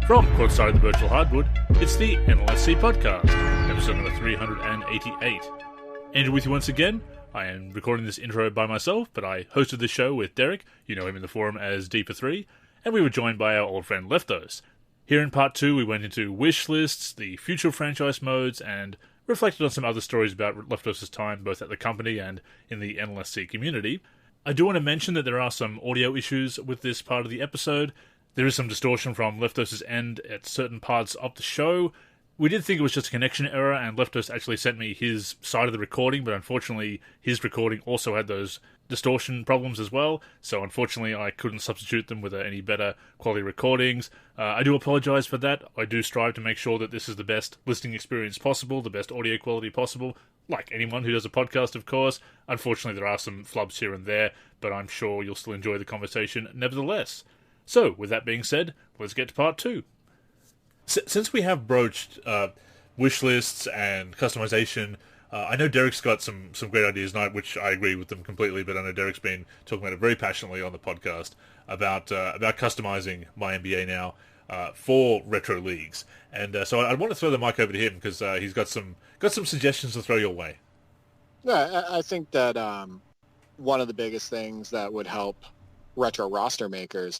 From courtside of the virtual hardwood, it's the NLSC Podcast, episode number 388. Andrew with you once again. I am recording this intro by myself, but I hosted the show with Derek, you know him in the forum as D43, and we were joined by our old friend Leftos. Here in part 2, we went into wish lists, the future franchise modes, and reflected on some other stories about Leftos' time both at the company and in the NLSC community. I do want to mention that there are some audio issues with this part of the episode. There is some distortion from Leftos' end at certain parts of the show. We did think it was just a connection error, and Leftos actually sent me his side of the recording, but unfortunately his recording also had those distortion problems as well, so unfortunately I couldn't substitute them with any better quality recordings. I do apologise for that. I do strive to make sure that this is the best listening experience possible, the best audio quality possible, like anyone who does a podcast, of course. Unfortunately, there are some flubs here and there, but I'm sure you'll still enjoy the conversation nevertheless. So, with that being said, let's get to part 2. Since we have broached wish lists and customization, I know Derek's got some great ideas tonight, which I agree with them completely, but I know Derek's been talking about it very passionately on the podcast about customizing MyNBA now for retro leagues. And so I want to throw the mic over to him because he's got some suggestions to throw your way. Yeah, I think that one of the biggest things that would help retro roster makers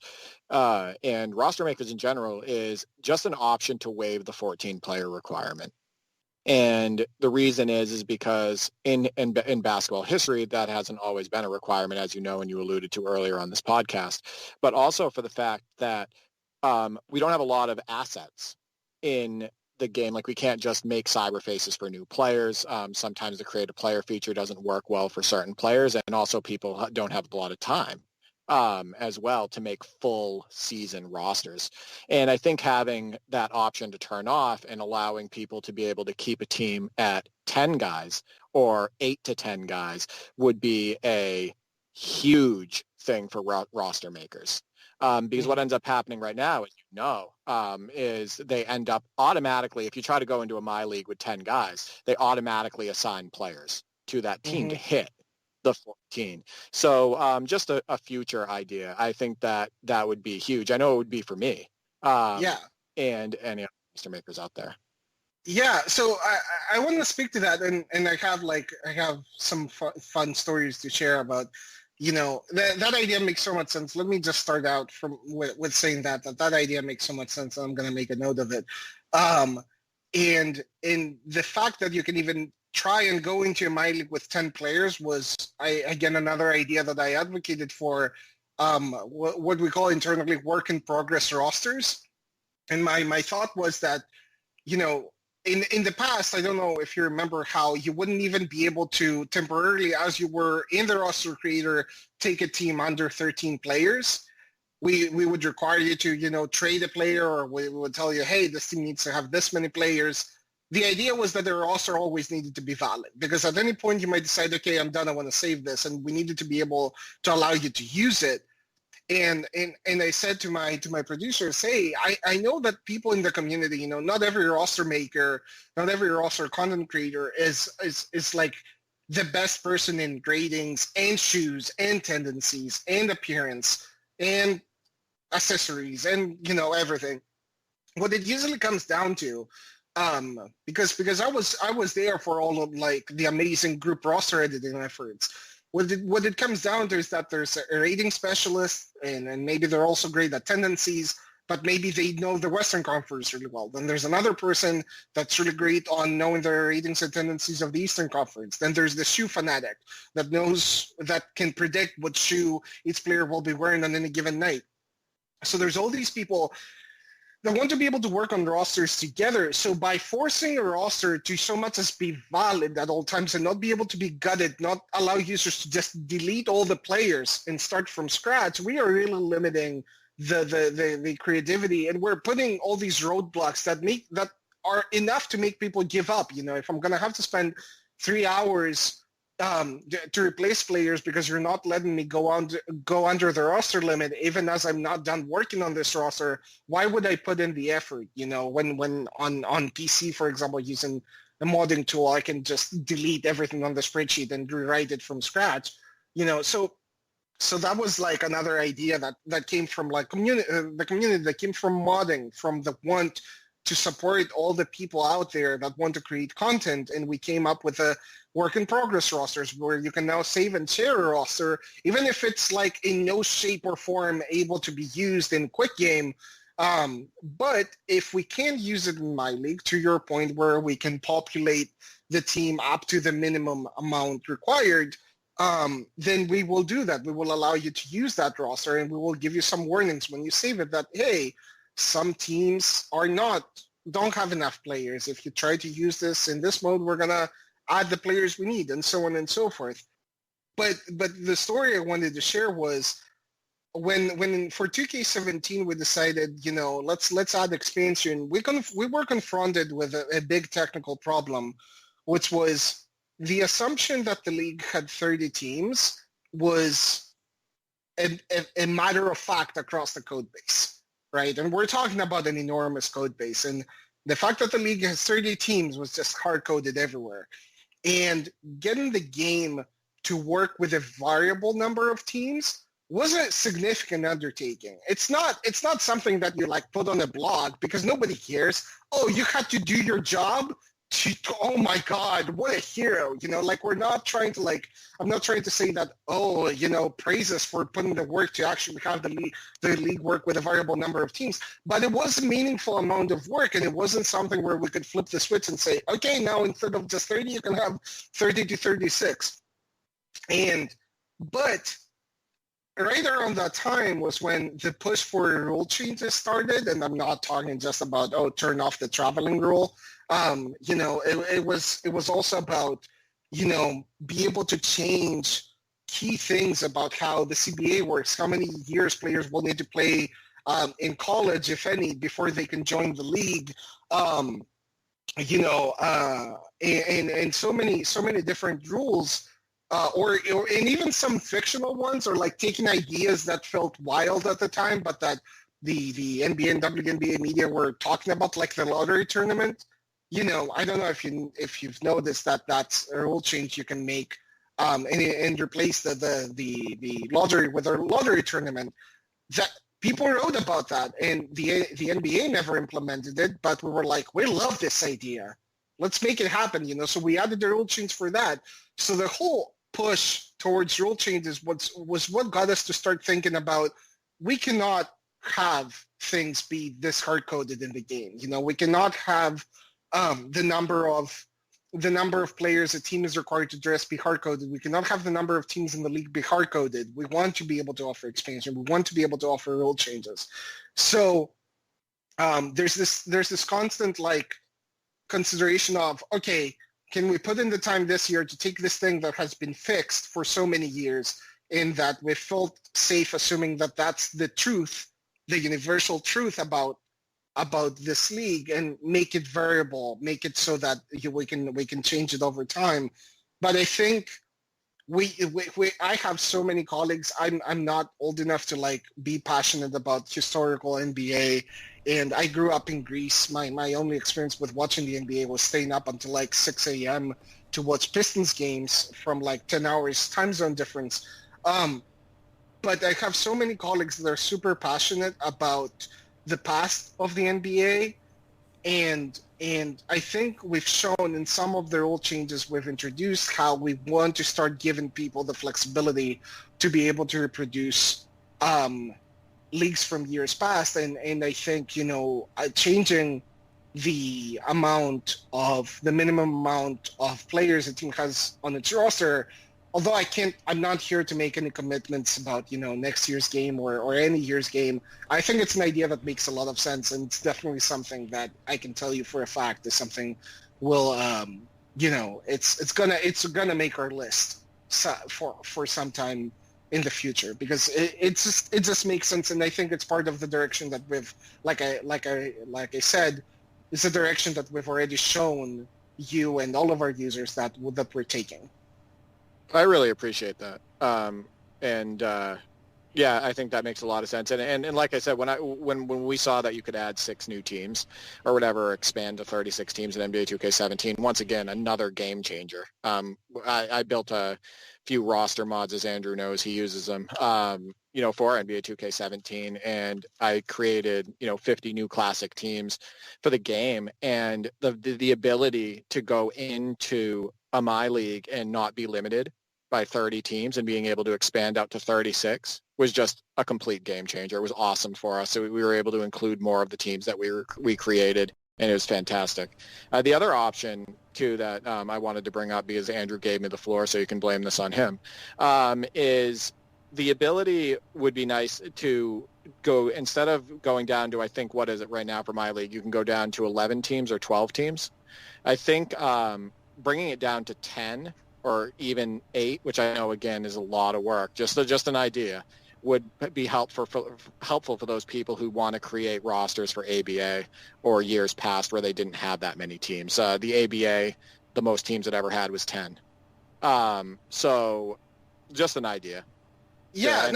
and roster makers in general is just an option to waive the 14-player requirement. And the reason is because in basketball history, that hasn't always been a requirement, as you know, and you alluded to earlier on this podcast, but also for the fact that we don't have a lot of assets in the game. Like, we can't just make cyber faces for new players. Sometimes the create a player feature doesn't work well for certain players, and also people don't have a lot of time as well to make full season rosters. And I think having that option to turn off and allowing people to be able to keep a team at 10 guys or 8 to 10 guys would be a huge thing for roster makers. Because what ends up happening right now, as you know, is they end up automatically, if you try to go into a My League with 10 guys, they automatically assign players to that team to hit the 14. So just a future idea. I think that would be huge. I know it would be for me. And any other roster makers out there. Yeah, so I want to speak to that, and I have some fun stories to share about. You know, that idea makes so much sense. Let me just start out with saying that idea makes so much sense, and I'm going to make a note of it. And the fact that you can even try and go into a My League with 10 players was, again, another idea that I advocated for, what we call internally work in progress rosters. And my thought was that, you know, in the past, I don't know if you remember how you wouldn't even be able to temporarily, as you were in the roster creator, take a team under 13 players. We would require you to, you know, trade a player, or we would tell you, hey, this team needs to have this many players. The idea was that the roster always needed to be valid, because at any point you might decide, okay, I'm done, I want to save this, and we needed to be able to allow you to use it. And I said to my producers, hey, I know that people in the community, you know, not every roster maker, not every roster content creator is like the best person in gradings and shoes and tendencies and appearance and accessories and, you know, everything. What it usually comes down to, because I was there for all of like the amazing group roster editing efforts. What it comes down to is that there's a rating specialist, and maybe they're also great at tendencies, but maybe they know the Western Conference really well. Then there's another person that's really great on knowing the ratings and tendencies of the Eastern Conference. Then there's the shoe fanatic that can predict what shoe each player will be wearing on any given night. So there's all these people that want to be able to work on rosters together. So by forcing a roster to so much as be valid at all times and not be able to be gutted, not allow users to just delete all the players and start from scratch, we are really limiting the creativity, and we're putting all these roadblocks that are enough to make people give up. You know, if I'm going to have to spend 3 hours to replace players because you're not letting me go under the roster limit, even as I'm not done working on this roster, why would I put in the effort? You know, when on PC, for example, using a modding tool, I can just delete everything on the spreadsheet and rewrite it from scratch. You know, so So that was like another idea that came from like the community that came from modding, from the want to support all the people out there that want to create content. And we came up with a work in progress rosters where you can now save and share a roster, even if it's like in no shape or form able to be used in quick game. But if we can use it in my league, to your point, where we can populate the team up to the minimum amount required, then we will do that. We will allow you to use that roster, and we will give you some warnings when you save it that, hey, some teams don't have enough players. If you try to use this in this mode, we're going to add the players we need, and so on and so forth. But the story I wanted to share was when for 2K17 we decided, let's add expansion. We were confronted with a big technical problem, which was the assumption that the league had 30 teams was a matter of fact across the code base, right? And we're talking about an enormous code base. And the fact that the league has 30 teams was just hard-coded everywhere. And getting the game to work with a variable number of teams was a significant undertaking. It's not something that you like put on a blog because nobody cares. Oh, you had to do your job? Oh my God, what a hero. We're not trying to I'm not trying to say that, praise us for putting the work to actually have the league work with a variable number of teams. But it was a meaningful amount of work, and it wasn't something where we could flip the switch and say, okay, now instead of just 30, you can have 30 to 36. But right around that time was when the push for rule changes started, and I'm not talking just about, turn off the traveling rule. It was also about, be able to change key things about how the CBA works, how many years players will need to play in college, if any, before they can join the league, and so many different rules. And even some fictional ones, or like taking ideas that felt wild at the time, but that the NBA and WNBA media were talking about, like the lottery tournament. I don't know if you've noticed that that's a rule change you can make, and replace the lottery with a lottery tournament. That people wrote about that, and the NBA never implemented it, but we were like, we love this idea. Let's make it happen. So we added the rule change for that. So the whole push towards rule changes was what got us to start thinking about, we cannot have things be this hard-coded in the game. We cannot have the number of players a team is required to address be hard-coded. We cannot have the number of teams in the league be hard-coded. We want to be able to offer expansion. We want to be able to offer rule changes. So there's this constant consideration of, okay, can we put in the time this year to take this thing that has been fixed for so many years, in that we felt safe assuming that that's the truth, the universal truth about this league, and make it variable, make it so that we can change it over time. But I think I have so many colleagues. I'm not old enough to be passionate about historical NBA, and I grew up in Greece. My only experience with watching the NBA was staying up until 6 a.m. to watch Pistons games from 10 hours time zone difference. But I have so many colleagues that are super passionate about the past of the NBA, and I think we've shown in some of the rule changes we've introduced how we want to start giving people the flexibility to be able to reproduce leagues from years past, and I think changing the minimum amount of players a team has on its roster. Although I'm not here to make any commitments about, next year's game or any year's game. I think it's an idea that makes a lot of sense, and it's definitely something that I can tell you for a fact is something will, it's gonna make our list for some time in the future, because it just makes sense, and I think it's part of the direction that we've, like I said, it's a direction that we've already shown you and all of our users that we're taking. I really appreciate that. Yeah, I think that makes a lot of sense. And like I said, when we saw that you could add 6 new teams or whatever, expand to 36 teams in NBA 2K17, once again, another game changer. I built a few roster mods, as Andrew knows, he uses them, for NBA 2K17, and I created, 50 new classic teams for the game, and the ability to go into a My League and not be limited by 30 teams and being able to expand out to 36 was just a complete game changer. It was awesome for us. So we were able to include more of the teams that we created, and it was fantastic. The other option, too, that I wanted to bring up because Andrew gave me the floor, so you can blame this on him, is the ability would be nice to go, instead of going down to, I think, what is it right now for My League, you can go down to 11 teams or 12 teams. I think bringing it down to 10 or even 8, which I know, again, is a lot of work, just an idea, would be helpful for those people who want to create rosters for ABA or years past where they didn't have that many teams. The ABA, the most teams it ever had was 10. So just an idea. Yeah,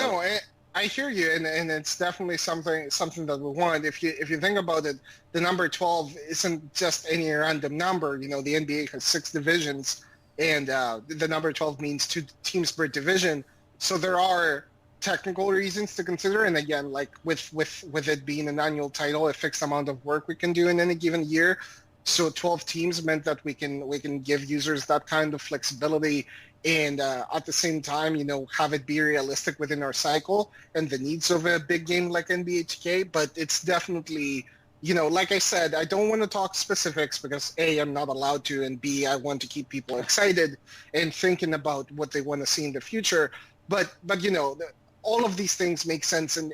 I hear you, and it's definitely something that we want. If you think about it, the number 12 isn't just any random number. The NBA has 6 divisions, and the number 12 means 2 teams per division. So there are technical reasons to consider, and again, like with it being an annual title, a fixed amount of work we can do in any given year. So 12 teams meant that we can give users that kind of flexibility, and at the same time, have it be realistic within our cycle and the needs of a big game like NBA 2K. But it's definitely, like I said, I don't want to talk specifics because A, I'm not allowed to, and B, I want to keep people excited and thinking about what they want to see in the future. But all of these things make sense, and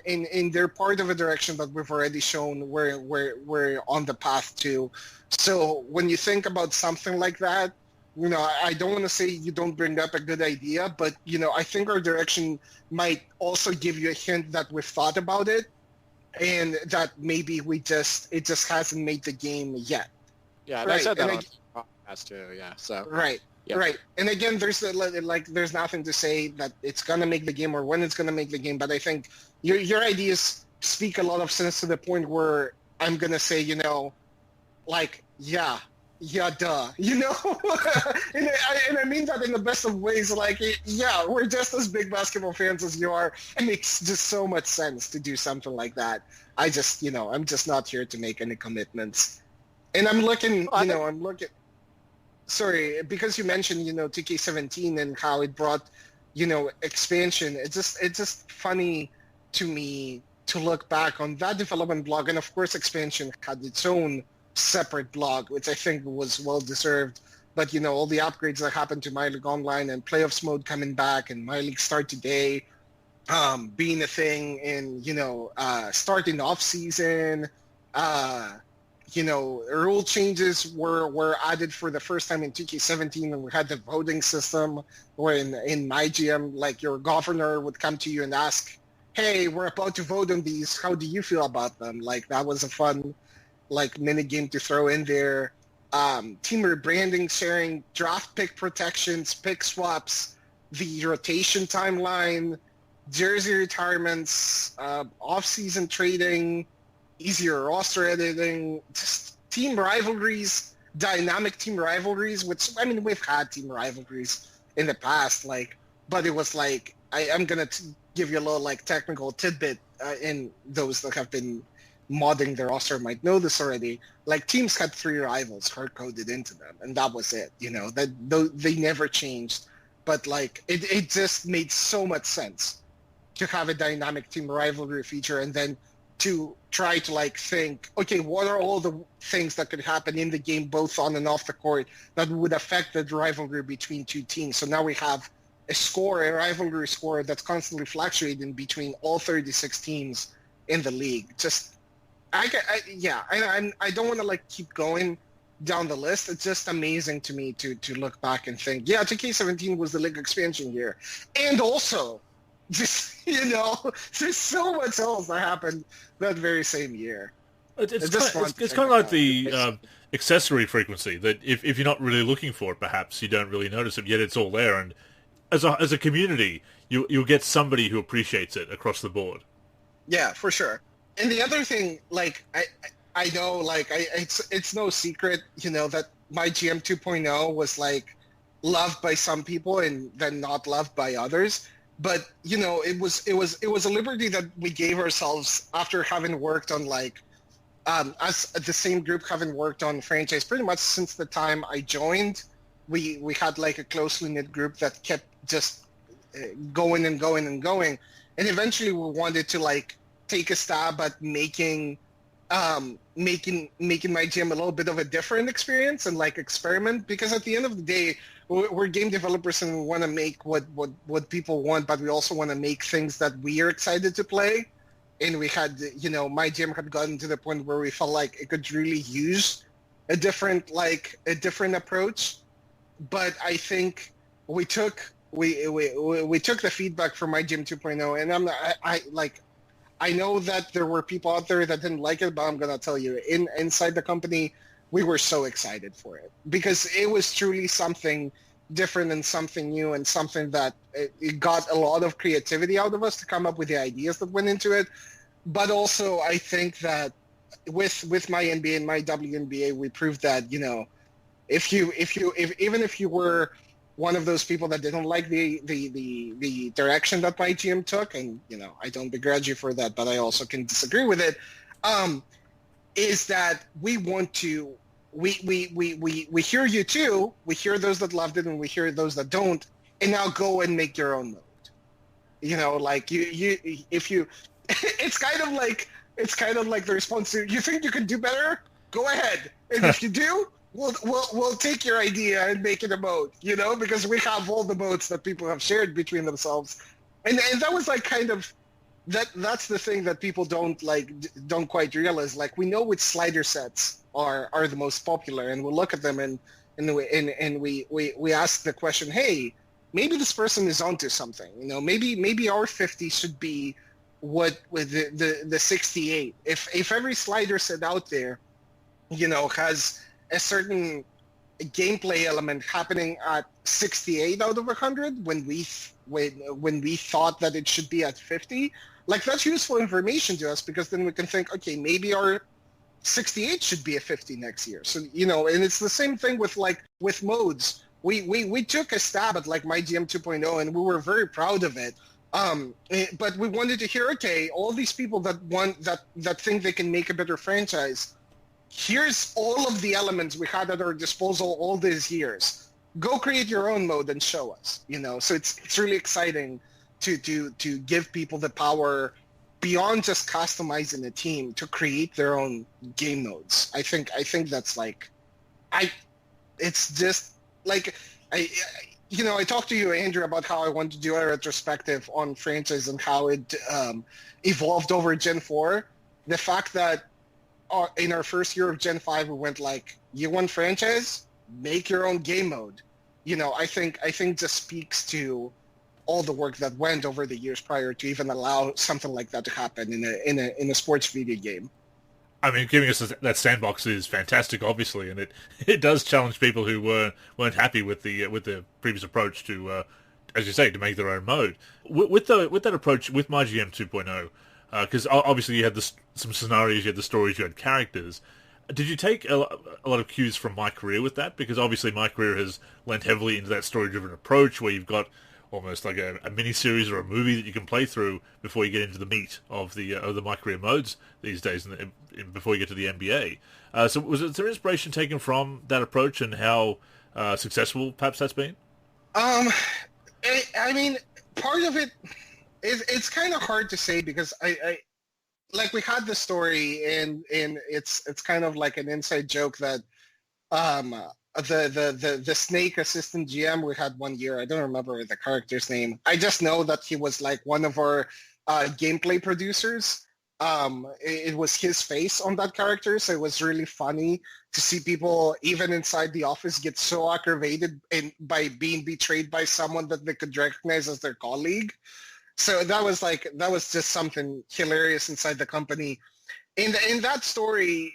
they're part of a direction that we've already shown we're on the path to. So when you think about something like that, I don't want to say you don't bring up a good idea, but, I think our direction might also give you a hint that we've thought about it and that maybe it just hasn't made the game yet. Yeah, right. I said that on the podcast too, yeah. So Right. Yep. Right. And again, there's nothing to say that it's going to make the game or when it's going to make the game, but I think your ideas speak a lot of sense to the point where I'm going to say, yeah, duh, and I mean that in the best of ways. We're just as big basketball fans as you are. It makes just so much sense to do something like that. I just, I'm just not here to make any commitments. And I'm looking, sorry, because you mentioned, 2K17 and how it brought, expansion. It's just funny to me to look back on that development blog. And of course, expansion had its own separate blog, which I think was well deserved. But all the upgrades that happened to My League Online and playoffs mode coming back and My League Start Today being a thing, and starting off season, rule changes were added for the first time in 2K17 when we had the voting system, where in my GM, like, your governor would come to you and ask, hey, we're about to vote on these, how do you feel about them? Like, that was a fun mini game to throw in there. Team rebranding, sharing, draft pick protections, pick swaps, the rotation timeline, jersey retirements, off-season trading, easier roster editing, just team rivalries, dynamic team rivalries, which, we've had team rivalries in the past, but it was I'm going to give you a little, technical tidbit, in those that have been modding their roster might know this already. Teams had 3 rivals hard-coded into them, and that was it. They never changed. But it just made so much sense to have a dynamic team rivalry feature, and then to try to think, okay, what are all the things that could happen in the game, both on and off the court, that would affect the rivalry between 2 teams. So now we have a rivalry score that's constantly fluctuating between all 36 teams in the league. Just I don't want to keep going down the list. It's just amazing to me to look back and think, 2K17 was the league expansion year. And also, just, there's so much else that happened that very same year. It's kind of like the accessory frequency, that if you're not really looking for it, perhaps you don't really notice it, yet it's all there. And as a community, you'll get somebody who appreciates it across the board. Yeah, for sure. And the other thing, like I know, like it's no secret, that my GM 2.0 was like loved by some people and then not loved by others. But it was a liberty that we gave ourselves after having worked on like us the same group having worked on franchise pretty much since the time I joined. We had like a closely knit group that kept just going and going and going, and eventually we wanted to like take a stab at making my gym a little bit of a different experience and like experiment, because at the end of the day we're game developers and we want to make what people want, but we also want to make things that we are excited to play. And we had, my gym had gotten to the point where we felt like it could really use a different approach. But I think we took the feedback from my gym 2.0, and I know that there were people out there that didn't like it, but I'm gonna tell you, inside the company, we were so excited for it because it was truly something different and something new and something that it got a lot of creativity out of us to come up with the ideas that went into it. But also, I think that with MyNBA and my WNBA, we proved that even if you were one of those people that didn't like the direction that my GM took, and I don't begrudge you for that, but I also can disagree with it. Is that we want to we hear you too. We hear those that loved it, and we hear those that don't. And now go and make your own mode. Like if you, it's kind of like the response to, you think you can do better? Go ahead, and if you do, we'll take your idea and make it a mode. Because we have all the modes that people have shared between themselves, and that was like kind of. That's the thing that people don't quite realize. Like, we know which slider sets are the most popular, and we'll look at them and we ask the question, hey, maybe this person is onto something. Maybe our 50 should be what with the 68. If every slider set out there, has a certain gameplay element happening at 68 out of 100 when we thought that it should be at 50. Like, that's useful information to us, because then we can think, okay, maybe our 68 should be a 50 next year. So, and it's the same thing with modes. We took a stab at like my GM 2.0, and we were very proud of it. But we wanted to hear, okay, all these people that think they can make a better franchise, here's all of the elements we had at our disposal all these years. Go create your own mode and show us. So it's really exciting to give people the power beyond just customizing a team to create their own game modes. I think that's it's just like I talked to you, Andrew, about how I wanted to do a retrospective on franchise and how it evolved over Gen 4. The fact that in our first year of Gen 5, we went like, you want franchise? Make your own game mode. I think just speaks to all the work that went over the years prior to even allow something like that to happen in a sports video game. I mean, giving us that sandbox is fantastic, obviously, and it does challenge people who weren't happy with the previous approach to, as you say, to make their own mode. With that approach, with MyGM 2.0, because obviously you had some scenarios, you had the stories, you had characters. Did you take a lot of cues from My Career with that? Because obviously My Career has lent heavily into that story-driven approach, where you've got almost like a mini-series or a movie that you can play through before you get into the meat of the My Career modes these days, before you get to the NBA. So was there inspiration taken from that approach, and how successful perhaps that's been? I mean, part of it is, it's kind of hard to say, because I like, we had the story, and it's kind of like an inside joke that the Snake assistant GM we had one year, I don't remember the character's name. I just know that he was like one of our gameplay producers. It was his face on that character, so it was really funny to see people even inside the office get so aggravated by being betrayed by someone that they could recognize as their colleague. So that was just something hilarious inside the company. In that story,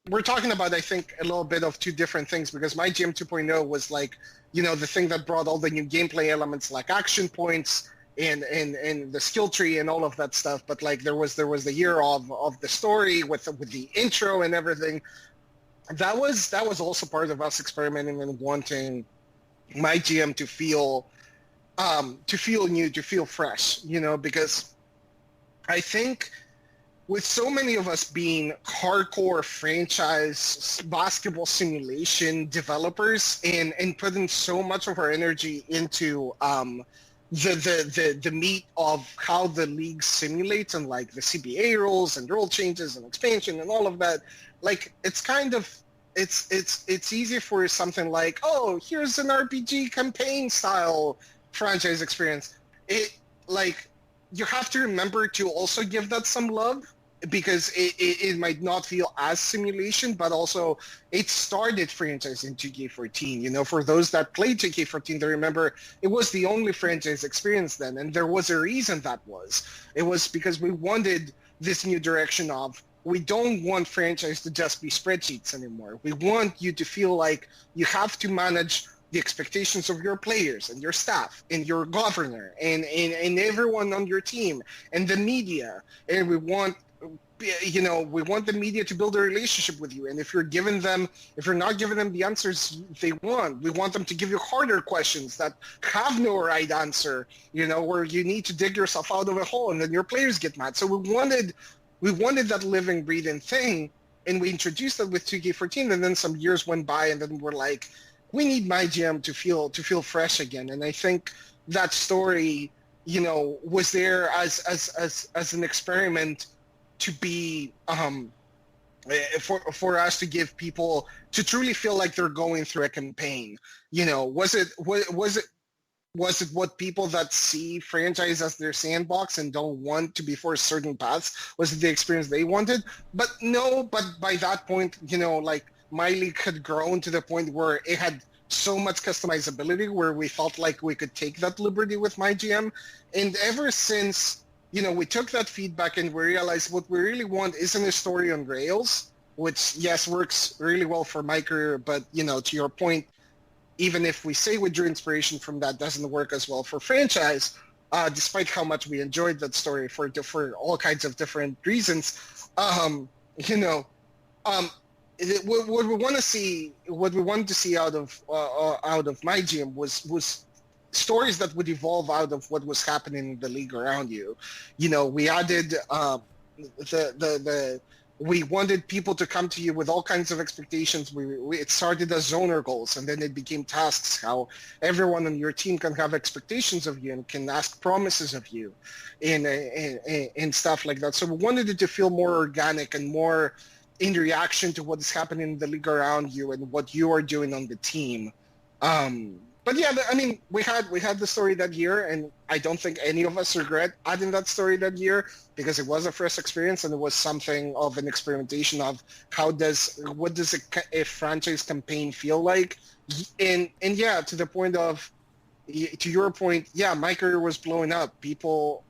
we're talking about, I think, a little bit of two different things, because MyGM 2.0 was like, the thing that brought all the new gameplay elements like action points and the skill tree and all of that stuff. But like there was the year of the story with the intro and everything. That was also part of us experimenting and wanting MyGM to feel new, to feel fresh, because I think with so many of us being hardcore franchise basketball simulation developers and putting so much of our energy into the meat of how the league simulates and like the CBA rules and rule changes and expansion and all of that, like it's kind of it's easy for something like, oh, here's an RPG campaign style franchise experience. It like you have to remember to also give that some love, because it might not feel as simulation, but also it started franchise in 2K14. For those that played 2K14, they remember it was the only franchise experience then, and there was a reason that was. It was because we wanted this new direction of, we don't want franchise to just be spreadsheets anymore. We want you to feel like you have to manage the expectations of your players and your staff and your governor and everyone on your team and the media, and we want the media to build a relationship with you. And if you're not giving them the answers they want, we want them to give you harder questions that have no right answer, where you need to dig yourself out of a hole and then your players get mad. So we wanted that living, breathing thing, and we introduced that with 2K14, and then some years went by, and then we're like, we need MyGM to feel fresh again. And I think that story, was there as an experiment to be for us to give people to truly feel like they're going through a campaign. Was it what people that see franchise as their sandbox and don't want to be forced certain paths, was it the experience they wanted? But no, but by that point, like my league had grown to the point where it had so much customizability where we felt like we could take that liberty with MyGM. And ever since, we took that feedback and we realized what we really want isn't a story on rails, which, yes, works really well for my career, but, to your point, even if we say we drew inspiration from that, doesn't work as well for franchise, despite how much we enjoyed that story for all kinds of different reasons. What we wanted to see out of MyGM was stories that would evolve out of what was happening in the league around you. We added we wanted people to come to you with all kinds of expectations. It started as zoner goals, and then it became tasks, how everyone on your team can have expectations of you and can ask promises of you and stuff like that. So we wanted it to feel more organic and more in reaction to what is happening in the league around you and what you are doing on the team. But yeah, I mean, we had the story that year, and I don't think any of us regret adding that story that year, because it was a first experience and it was something of an experimentation of what does a franchise campaign feel like, and yeah, to the point of, to your point, yeah, my career was blowing up.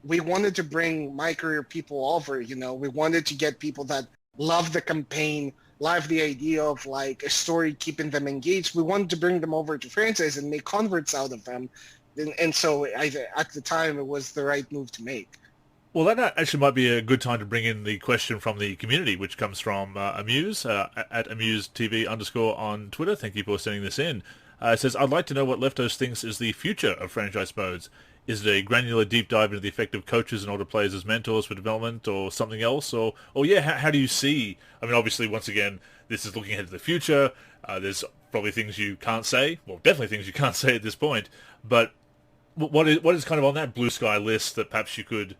We wanted to bring my career people over. We wanted to get people that love the campaign, love the idea of like a story keeping them engaged. We wanted to bring them over to franchise and make converts out of them. And so at the time, it was the right move to make. Well, that actually might be a good time to bring in the question from the community, which comes from Amuse, at AmuseTV_ on Twitter. Thank you for sending this in. It says, I'd like to know what Leftos thinks is the future of franchise modes. Is it a granular deep dive into the effect of coaches and older players as mentors for development, or something else? Or yeah, how do you see? I mean, obviously, once again, this is looking ahead to the future. There's probably things you can't say. Well, definitely things you can't say at this point. But what is kind of on that blue sky list that perhaps you could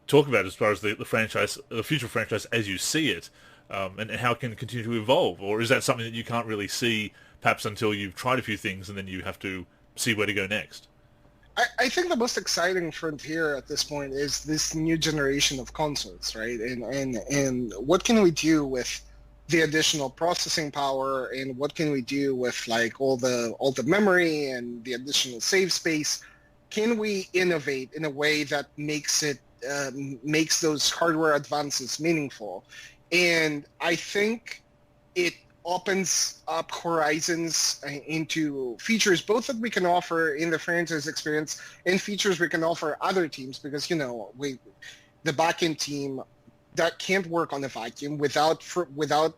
talk about as far as the franchise, the future franchise as you see it, and how it can continue to evolve? Or is that something that you can't really see perhaps until you've tried a few things and then you have to see where to go next? I think the most exciting frontier at this point is this new generation of consoles, right? And what can we do with the additional processing power, and what can we do with like all the memory and the additional save space? Can we innovate in a way that makes those hardware advances meaningful? And I think it opens up horizons into features both that we can offer in the franchise experience and features we can offer other teams, because the backend team that can't work on a vacuum without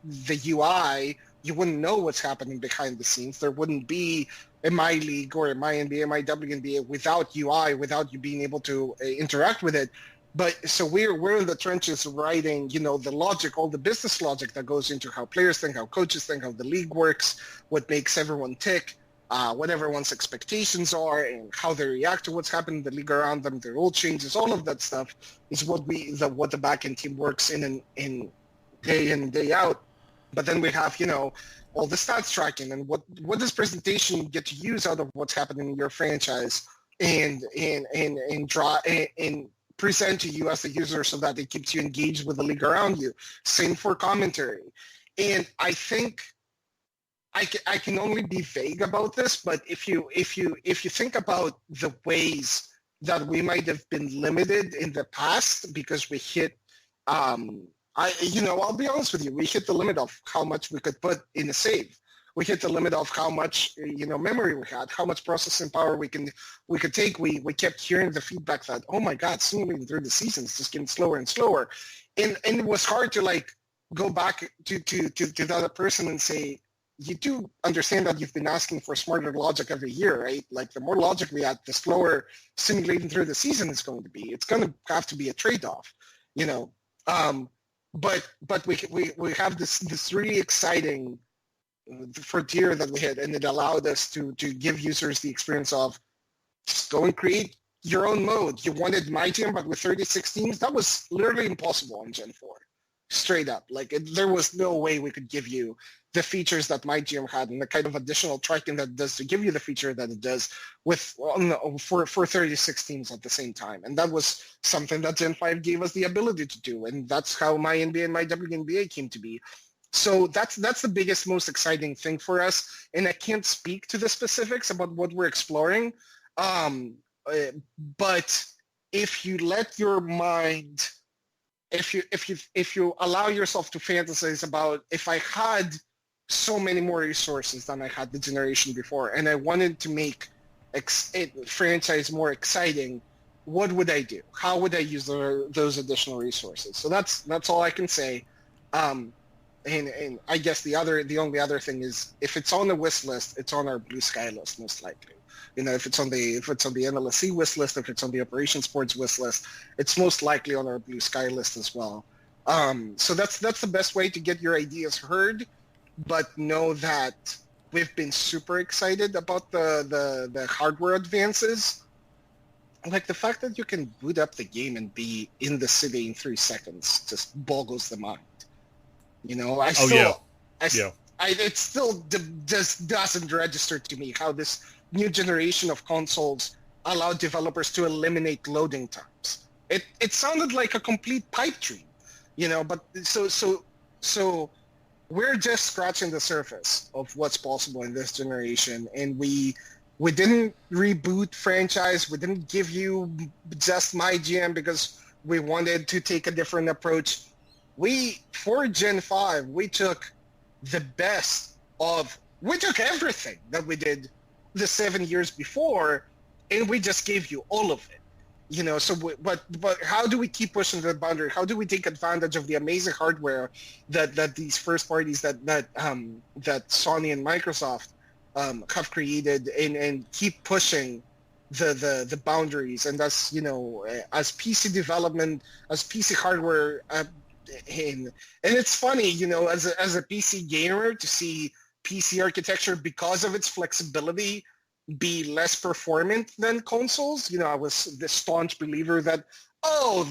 the UI. You wouldn't know what's happening behind the scenes. There wouldn't be a My League or a MyNBA, my WNBA without UI, without you being able to interact with it. But so we're in the trenches writing, the logic, all the business logic that goes into how players think, how coaches think, how the league works, what makes everyone tick, what everyone's expectations are, and how they react to what's happening in the league around them, their role changes, all of that stuff is what the backend team works in day in, day out. But then we have, all the stats tracking and what does presentation get to use out of what's happening in your franchise and present to you as the user so that it keeps you engaged with the league around you. Same for commentary. And I think I can only be vague about this, but if you think about the ways that we might have been limited in the past because we hit I'll be honest with you, we hit the limit of how much we could put in a save. We hit the limit of how much memory we had, how much processing power we could take. We kept hearing the feedback that, oh my God, simulating through the season is just getting slower and slower, and it was hard to go back to the other person and say, you do understand that you've been asking for smarter logic every year, right? Like the more logic we add, the slower simulating through the season is going to be. It's going to have to be a trade-off, But we have this really exciting frontier that we hit, and it allowed us to give users the experience of just go and create your own mode. You wanted MyGM, but with 36 teams, that was literally impossible on Gen 4. Straight up. There was no way we could give you the features that MyGM had and the kind of additional tracking that it does to give you the feature that it does for 36 teams at the same time. And that was something that Gen 5 gave us the ability to do. And that's how MyNBA and my WNBA came to be. So that's the biggest, most exciting thing for us. And I can't speak to the specifics about what we're exploring. But if you let your mind, if you allow yourself to fantasize about, if I had so many more resources than I had the generation before, and I wanted to make franchise more exciting, what would I do? How would I use those additional resources? So that's all I can say. And I guess the only other thing is, if it's on the wish list, it's on our blue sky list most likely. If it's on the NLSC wish list, if it's on the Operation Sports wish list, it's most likely on our blue sky list as well. So that's the best way to get your ideas heard. But know that we've been super excited about the hardware advances. Like the fact that you can boot up the game and be in the city in 3 seconds just boggles the mind. It still just doesn't register to me how this new generation of consoles allow developers to eliminate loading times. It sounded like a complete pipe dream, but so we're just scratching the surface of what's possible in this generation, and we didn't reboot franchise. We didn't give you just MyGM because we wanted to take a different approach. For Gen 5, we took everything that we did the 7 years before, and we just gave you all of it. But how do we keep pushing the boundary? How do we take advantage of the amazing hardware that these first parties that Sony and Microsoft have created, and keep pushing the boundaries? And that's, as PC development, as PC hardware, and it's funny, as a PC gamer, to see PC architecture, because of its flexibility, be less performant than consoles. I was the staunch believer that,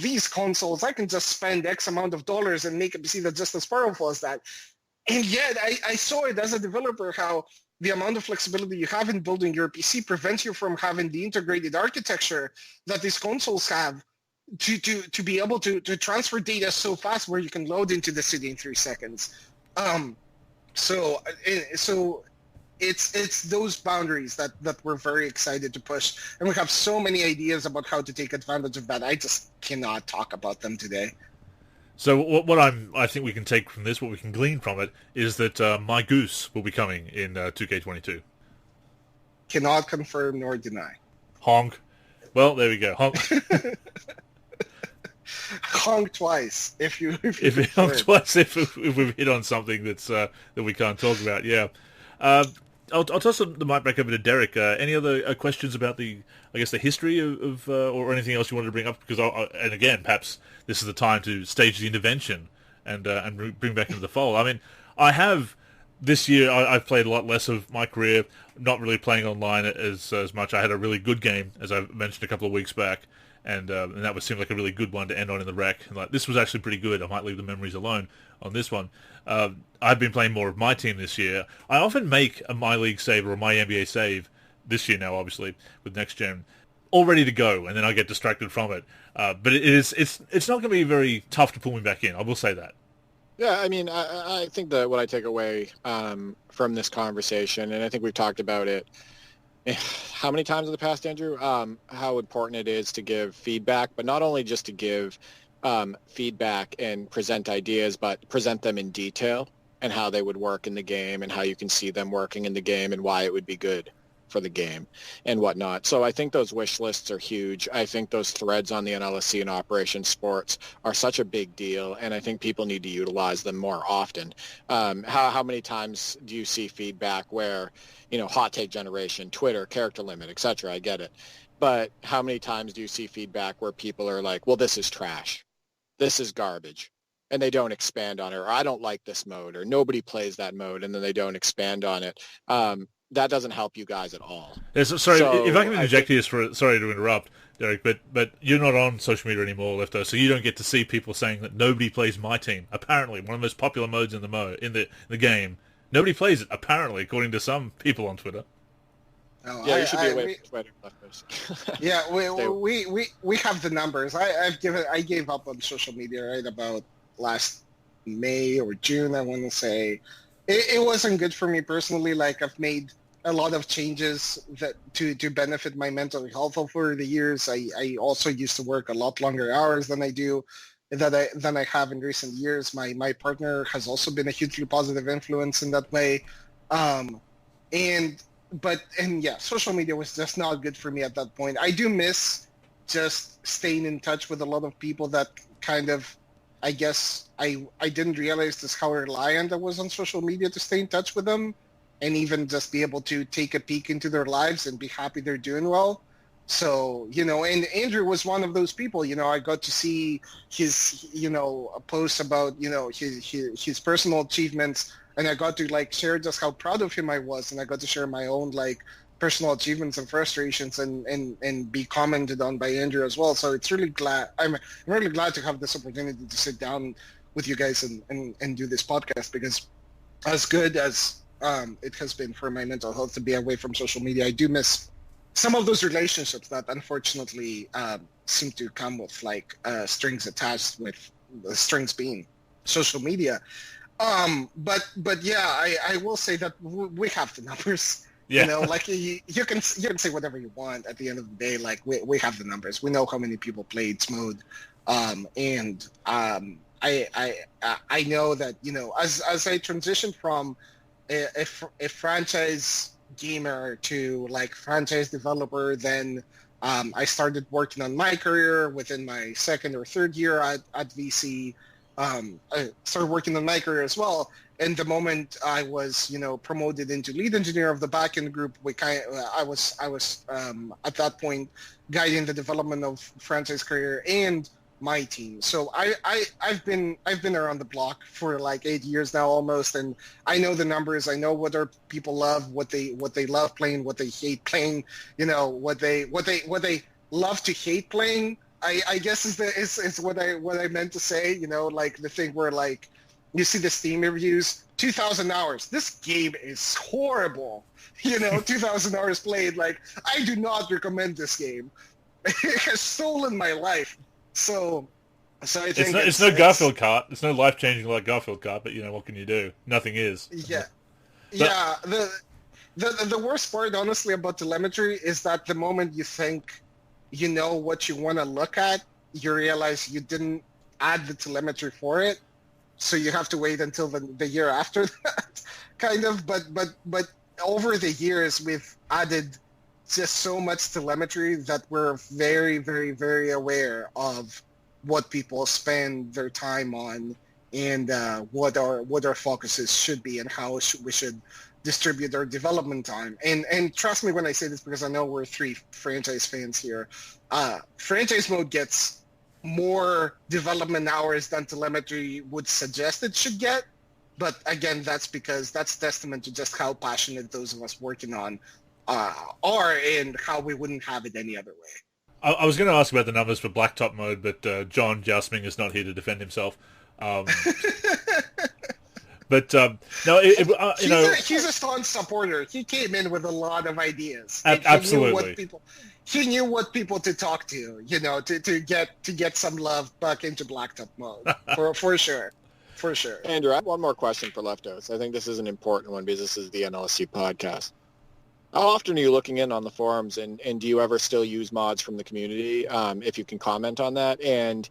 these consoles, I can just spend X amount of dollars and make a PC that's just as powerful as that. And yet I saw it as a developer, how the amount of flexibility you have in building your PC prevents you from having the integrated architecture that these consoles have to be able to transfer data so fast, where you can load into the city in 3 seconds. So it's those boundaries that we're very excited to push, and we have so many ideas about how to take advantage of that. I just cannot talk about them today. So what I think we can take from this, what we can glean from it, is that My Goose will be coming in 2K22. Cannot confirm nor deny. Honk. Well, there we go. Honk. Honk twice if you honk twice if we've hit on something that's that we can't talk about. Yeah. I'll toss the mic back over to Derek. Any other questions about the history of or anything else you wanted to bring up? Because and again, perhaps this is the time to stage the intervention and bring back into the fold. I mean, I have this year. I've played a lot less of my career, not really playing online as much. I had a really good game, as I mentioned a couple of weeks back, and that would seem like a really good one to end on in the rec. And like, this was actually pretty good. I might leave the memories alone on this one. I've been playing more of my team this year. I often make a My League save or a MyNBA save this year now, obviously, with Next Gen, all ready to go, and then I get distracted from it. But it's not going to be very tough to pull me back in. I will say that. Yeah, I mean, I think that what I take away from this conversation, and I think we've talked about it how many times in the past, Andrew, how important it is to give feedback, but not only just to give feedback and present ideas, but present them in detail and how they would work in the game and how you can see them working in the game and why it would be good for the game and whatnot. So I think those wish lists are huge. I think those threads on the NLSC and Operation Sports are such a big deal, and I think people need to utilize them more often. How many times do you see feedback where, hot take generation, Twitter, character limit, etc.? I get it. But how many times do you see feedback where people are like, well, this is trash, this is garbage, and they don't expand on it, or I don't like this mode, or nobody plays that mode, and then they don't expand on it. That doesn't help you guys at all. Yeah, sorry, if I can interject here, sorry to interrupt, Derek, but you're not on social media anymore, Leftos, so you don't get to see people saying that nobody plays my team. Apparently, one of the most popular modes in the game, nobody plays it. Apparently, according to some people on Twitter. Oh, yeah, you should be away from Twitter, Leftos. Yeah, we have the numbers. I gave up on social media right about last May or June, I want to say. It wasn't good for me personally. Like, I've made a lot of changes that to benefit my mental health over the years. I also used to work a lot longer hours than I have in recent years. My partner has also been a hugely positive influence in that way. Social media was just not good for me at that point. I do miss just staying in touch with a lot of people that kind of, I guess I didn't realize just how reliant I was on social media to stay in touch with them and even just be able to take a peek into their lives and be happy they're doing well. So, and Andrew was one of those people. I got to see his, posts about, his personal achievements, and I got to share just how proud of him I was, and I got to share my own personal achievements and frustrations and be commented on by Andrew as well. So it's really I'm really glad to have this opportunity to sit down with you guys and do this podcast, because as good as it has been for my mental health to be away from social media, I do miss some of those relationships that unfortunately seem to come with strings attached, with the strings being social media. But yeah, I will say that we have the numbers. Yeah. You can say whatever you want. At the end of the day, we have the numbers. We know how many people played Smooth, and I know that as I transitioned from a franchise gamer to franchise developer, then I started working on my career within my second or third year at VC. I started working on my career as well. And the moment I was, promoted into lead engineer of the backend group, I was at that point guiding the development of franchise career and my team. So I've been around the block for 8 years now almost, and I know the numbers. I know what our people love, what they love playing, what they hate playing. What they love to hate playing. I guess is what I meant to say. The thing where you see the Steam reviews, 2,000 hours. This game is horrible. 2,000 hours played. I do not recommend this game. It has stolen my life. So I think it's no Garfield Kart. It's no life changing like Garfield Kart. But what can you do? Nothing is. Yeah, yeah. The worst part, honestly, about telemetry is that the moment you think you know what you want to look at, you realize you didn't add the telemetry for it. So you have to wait until the year after that, kind of. But over the years, we've added just so much telemetry that we're very, very, very aware of what people spend their time on and what our focuses should be and how we should distribute our development time. And trust me when I say this, because I know we're 3 franchise fans here. Franchise mode gets more development hours than telemetry would suggest it should get. But again, that's because that's testament to just how passionate those of us working on are and how we wouldn't have it any other way. I was going to ask about the numbers for Blacktop mode, but John Jousming is not here to defend himself. But no, he's a staunch supporter. He came in with a lot of ideas. Absolutely. He knew what people to talk to, to get some love back into Blacktop mode, for sure. For sure. Andrew, I have one more question for Leftos. I think this is an important one because this is the NLSC podcast. How often are you looking in on the forums, and do you ever still use mods from the community? If you can comment on that, and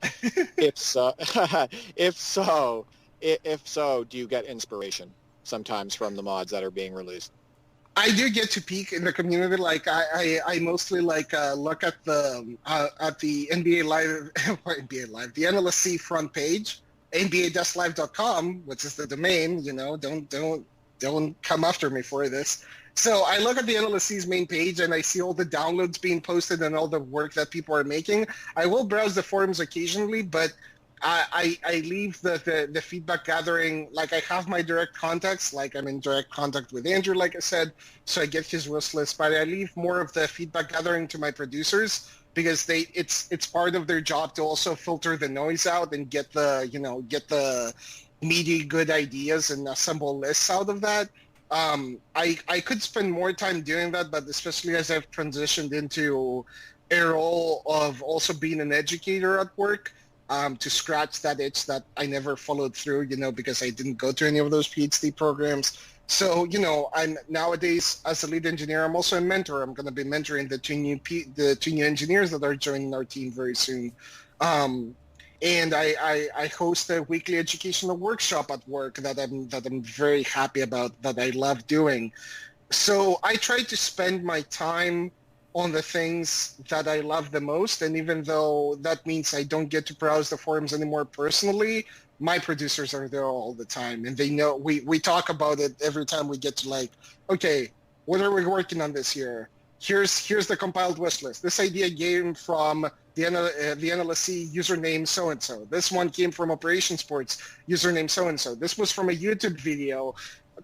if so, do you get inspiration sometimes from the mods that are being released? I do get to peek in the community. Like I mostly look at the NBA Live, the NLSC front page, nba-live.com, which is the domain. Don't come after me for this. So I look at the NLSC's main page and I see all the downloads being posted and all the work that people are making. I will browse the forums occasionally, but I leave the feedback gathering. Like I have my direct contacts, like I'm in direct contact with Andrew, like I said, so I get his wish list, but I leave more of the feedback gathering to my producers because it's part of their job to also filter the noise out and get the meaty good ideas and assemble lists out of that. I could spend more time doing that, but especially as I've transitioned into a role of also being an educator at work, to scratch that itch that I never followed through, because I didn't go to any of those PhD programs. So, I'm nowadays as a lead engineer, I'm also a mentor. I'm going to be mentoring the two new engineers that are joining our team very soon. And I host a weekly educational workshop at work that I'm very happy about, that I love doing. So I try to spend my time on the things that I love the most. And even though that means I don't get to browse the forums anymore personally, my producers are there all the time. And they know, we talk about it every time we get to okay, what are we working on this year? Here's the compiled wish list. This idea came from the NLSC username so-and-so. This one came from Operation Sports username so-and-so. This was from a YouTube video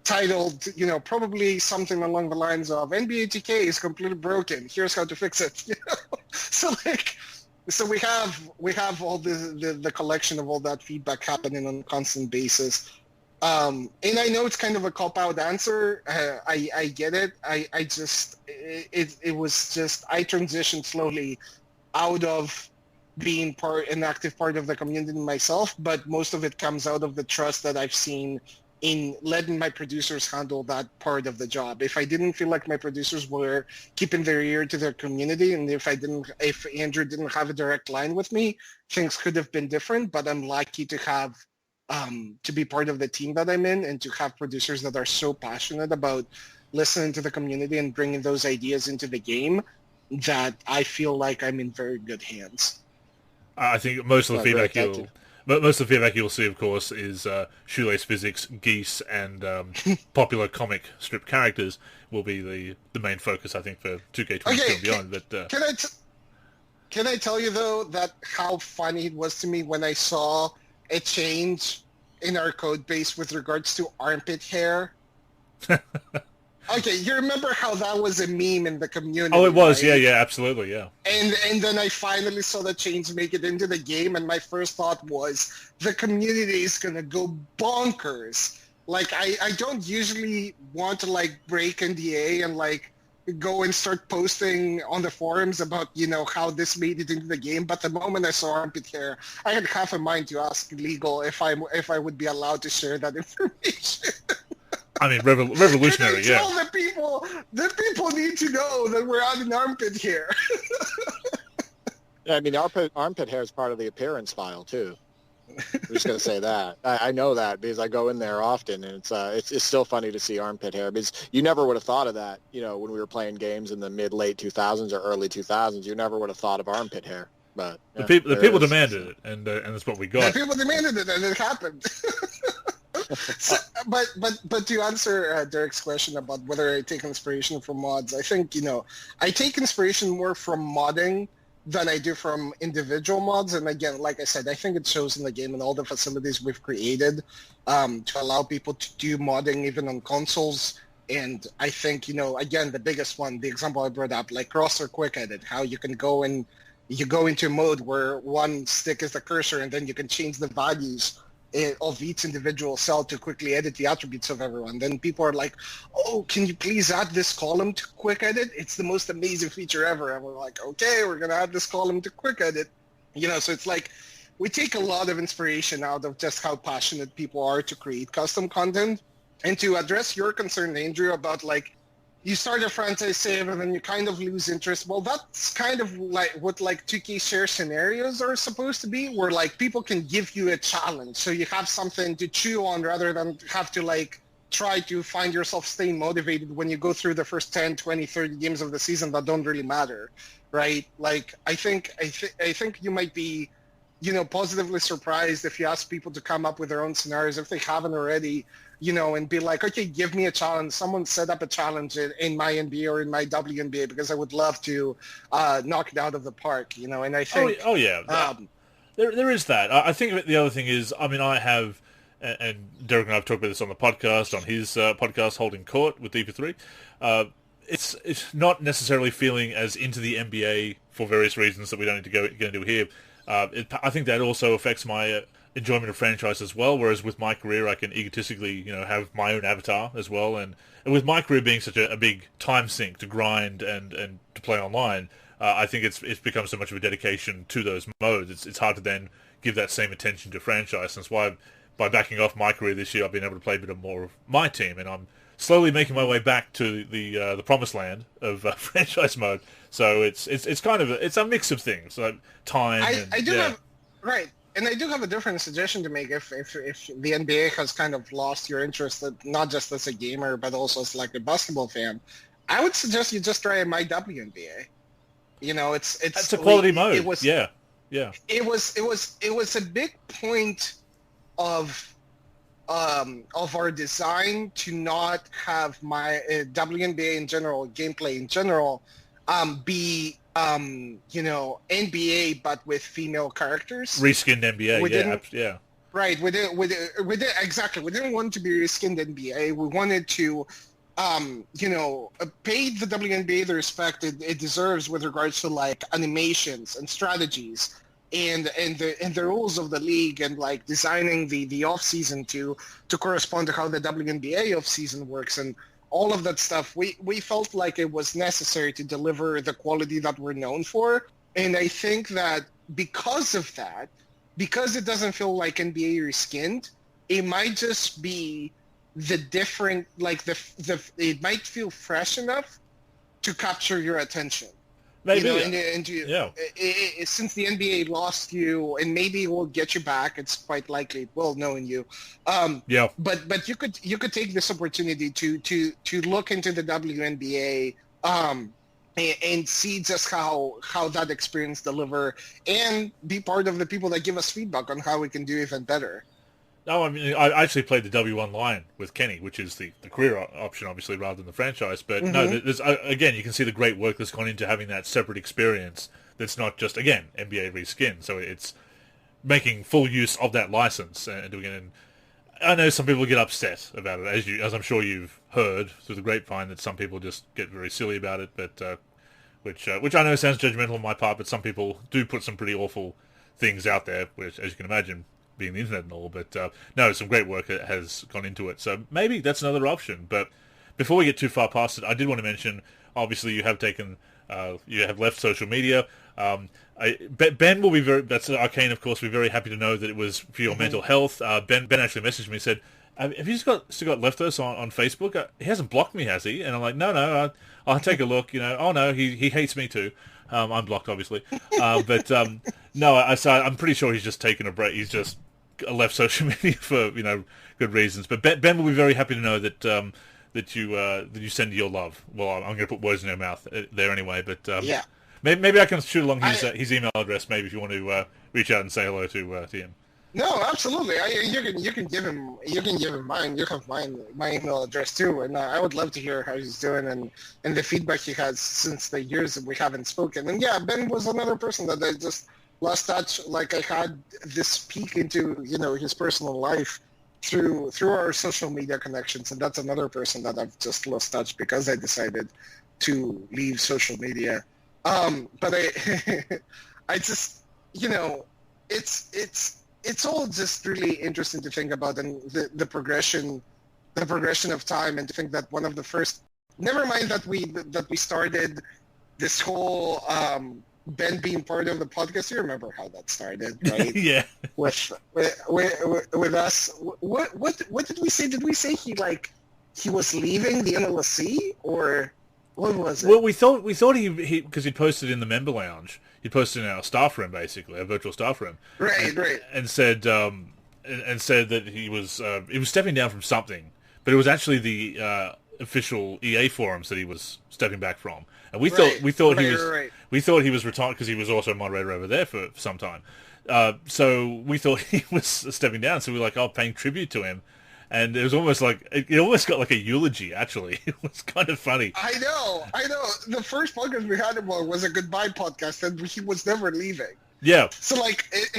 titled, probably something along the lines of NBA 2K is completely broken. Here's how to fix it. So we have all the collection of all that feedback happening on a constant basis. And I know it's kind of a cop-out answer. I get it. I transitioned slowly out of being an active part of the community myself, but most of it comes out of the trust that I've seen in letting my producers handle that part of the job. If I didn't feel like my producers were keeping their ear to their community, and if Andrew didn't have a direct line with me, things could have been different, but I'm lucky to have to be part of the team that I'm in and to have producers that are so passionate about listening to the community and bringing those ideas into the game that I feel like I'm in very good hands. I think most of the feedback you'll see, of course, is shoelace physics, geese, and popular comic strip characters will be the main focus, I think, for 2K22 and beyond. But can I tell you though that how funny it was to me when I saw a change in our code base with regards to armpit hair? Okay, you remember how that was a meme in the community? Oh, it was, right? yeah, absolutely, yeah. And then I finally saw the change make it into the game, and my first thought was, the community is gonna go bonkers. Like, I don't usually want to, break NDA and, go and start posting on the forums about, how this made it into the game, but the moment I saw armpit hair, I had half a mind to ask legal if I would be allowed to share that information. I mean, revolutionary, yeah. Tell the people need to know that we're adding armpit hair. Yeah, I mean, armpit hair is part of the appearance file, too. I'm just gonna say that. I know that because I go in there often, and it's still funny to see armpit hair because you never would have thought of that. When we were playing games in the late 2000s or early 2000s, you never would have thought of armpit hair. But the people demanded it, and that's what we got. The people demanded it, and it happened. So, but to answer Derek's question about whether I take inspiration from mods, I think I take inspiration more from modding than I do from individual mods. And again, like I said, I think it shows in the game and all the facilities we've created to allow people to do modding even on consoles. And I think, again, the biggest one, the example I brought up, like roster quick edit, how you can go into a mode where one stick is the cursor and then you can change the values of each individual cell to quickly edit the attributes of everyone. Then people are like, oh, can you please add this column to quick edit? It's the most amazing feature ever. And we're like, okay, we're going to add this column to quick edit. So it's like we take a lot of inspiration out of just how passionate people are to create custom content. And to address your concern, Andrew, about you start a franchise save and then you kind of lose interest. Well, that's kind of like what 2K share scenarios are supposed to be, where people can give you a challenge. So you have something to chew on rather than have to try to find yourself staying motivated when you go through the first 10, 20, 30 games of the season that don't really matter, right? I think you might be, positively surprised if you ask people to come up with their own scenarios if they haven't already, and be like, okay, give me a challenge. Someone set up a challenge in MyNBA or in my WNBA because I would love to knock it out of the park, and I think... Oh yeah. There is that. I think the other thing is, I have, and Derek and I have talked about this on the podcast, on his podcast, Holding Court with D3. It's not necessarily feeling as into the NBA for various reasons that we don't need to go into here. I think that also affects my enjoyment of franchise as well, whereas with my career I can egotistically have my own avatar as well, and with my career being such a big time sink to grind and to play online, I think it's become so much of a dedication to those modes. It's hard to then give that same attention to franchise. That's why by backing off my career this year I've been able to play a bit more of my team, and I'm slowly making my way back to the promised land of franchise mode. So it's kind of it's a mix of things, like time. I do have right. And I do have a different suggestion to make if the NBA has kind of lost your interest, not just as a gamer, but also as a basketball fan. I would suggest you just try my WNBA. It's a quality mode. It was, yeah. It was a big point of our design to not have my WNBA in general, gameplay in general, be NBA, but with female characters. Reskinned NBA, yeah. Right, we didn't want to be reskinned NBA. We wanted to, pay the WNBA the respect it deserves with regards to animations and strategies and the rules of the league, and designing the off season to correspond to how the WNBA off season works, and all of that stuff. We felt like it was necessary to deliver the quality that we're known for. And I think that because of that, because it doesn't feel like NBA reskinned, it might just be the different, it might feel fresh enough to capture your attention. Maybe. Since the NBA lost you, and maybe it will get you back, it's quite likely it will, knowing you. But you could take this opportunity to look into the WNBA and see just how that experience deliver, and be part of the people that give us feedback on how we can do even better. No, I actually played the W Online with Kenny, which is the career option, obviously, rather than the franchise. But no, there's, again, you can see the great work that's gone into having that separate experience that's not just, again, NBA reskin. So it's making full use of that license and doing it. And I know some people get upset about it, as I'm sure you've heard through the grapevine, that some people just get very silly about it. But which I know sounds judgmental on my part, but some people do put some pretty awful things out there, which, as you can imagine, being the internet and all, but no, some great work has gone into it. So maybe that's another option. But before we get too far past it, I did want to mention, obviously, you have left social media. Ben will be that's Arcane, of course, we're very happy to know that it was for your mental health. Ben actually messaged me and said, have you still got Leftos on Facebook? He hasn't blocked me, has he? And I'm like, no, I'll take a look. Oh no, he hates me too. I'm blocked, obviously. No, I'm pretty sure he's just taken a break. He's just left social media for good reasons. But Ben will be very happy to know that that you send your love. Well, I'm going to put words in your mouth there anyway. But Yeah. maybe I can shoot along his email address. Maybe if you want to reach out and say hello to him. No, absolutely. You can give him mine. You have my email address too, and I would love to hear how he's doing and the feedback he has since the years that we haven't spoken. And yeah, Ben was another person that I just lost touch. Like I had this peek into his personal life through our social media connections, and that's another person that I've just lost touch because I decided to leave social media. But I just it's all just really interesting to think about, and the progression of time, and to think that one of the first, never mind that we started this whole Ben being part of the podcast. You remember how that started, right? Yeah. With us, what did we say? Did we say he was leaving the NLSC, or what was it? Well, we thought he because he posted in the member lounge. He posted in our staff room, basically, our virtual staff room. Right. And said that he was stepping down from something, but it was actually the official EA forums that he was stepping back from. And we thought he was retired because he was also a moderator over there for some time. So we thought he was stepping down. So we were like, paying tribute to him. And it was almost like, it almost got like a eulogy, actually. It was kind of funny. I know. The first podcast we had him on was a goodbye podcast, and he was never leaving. Yeah. So,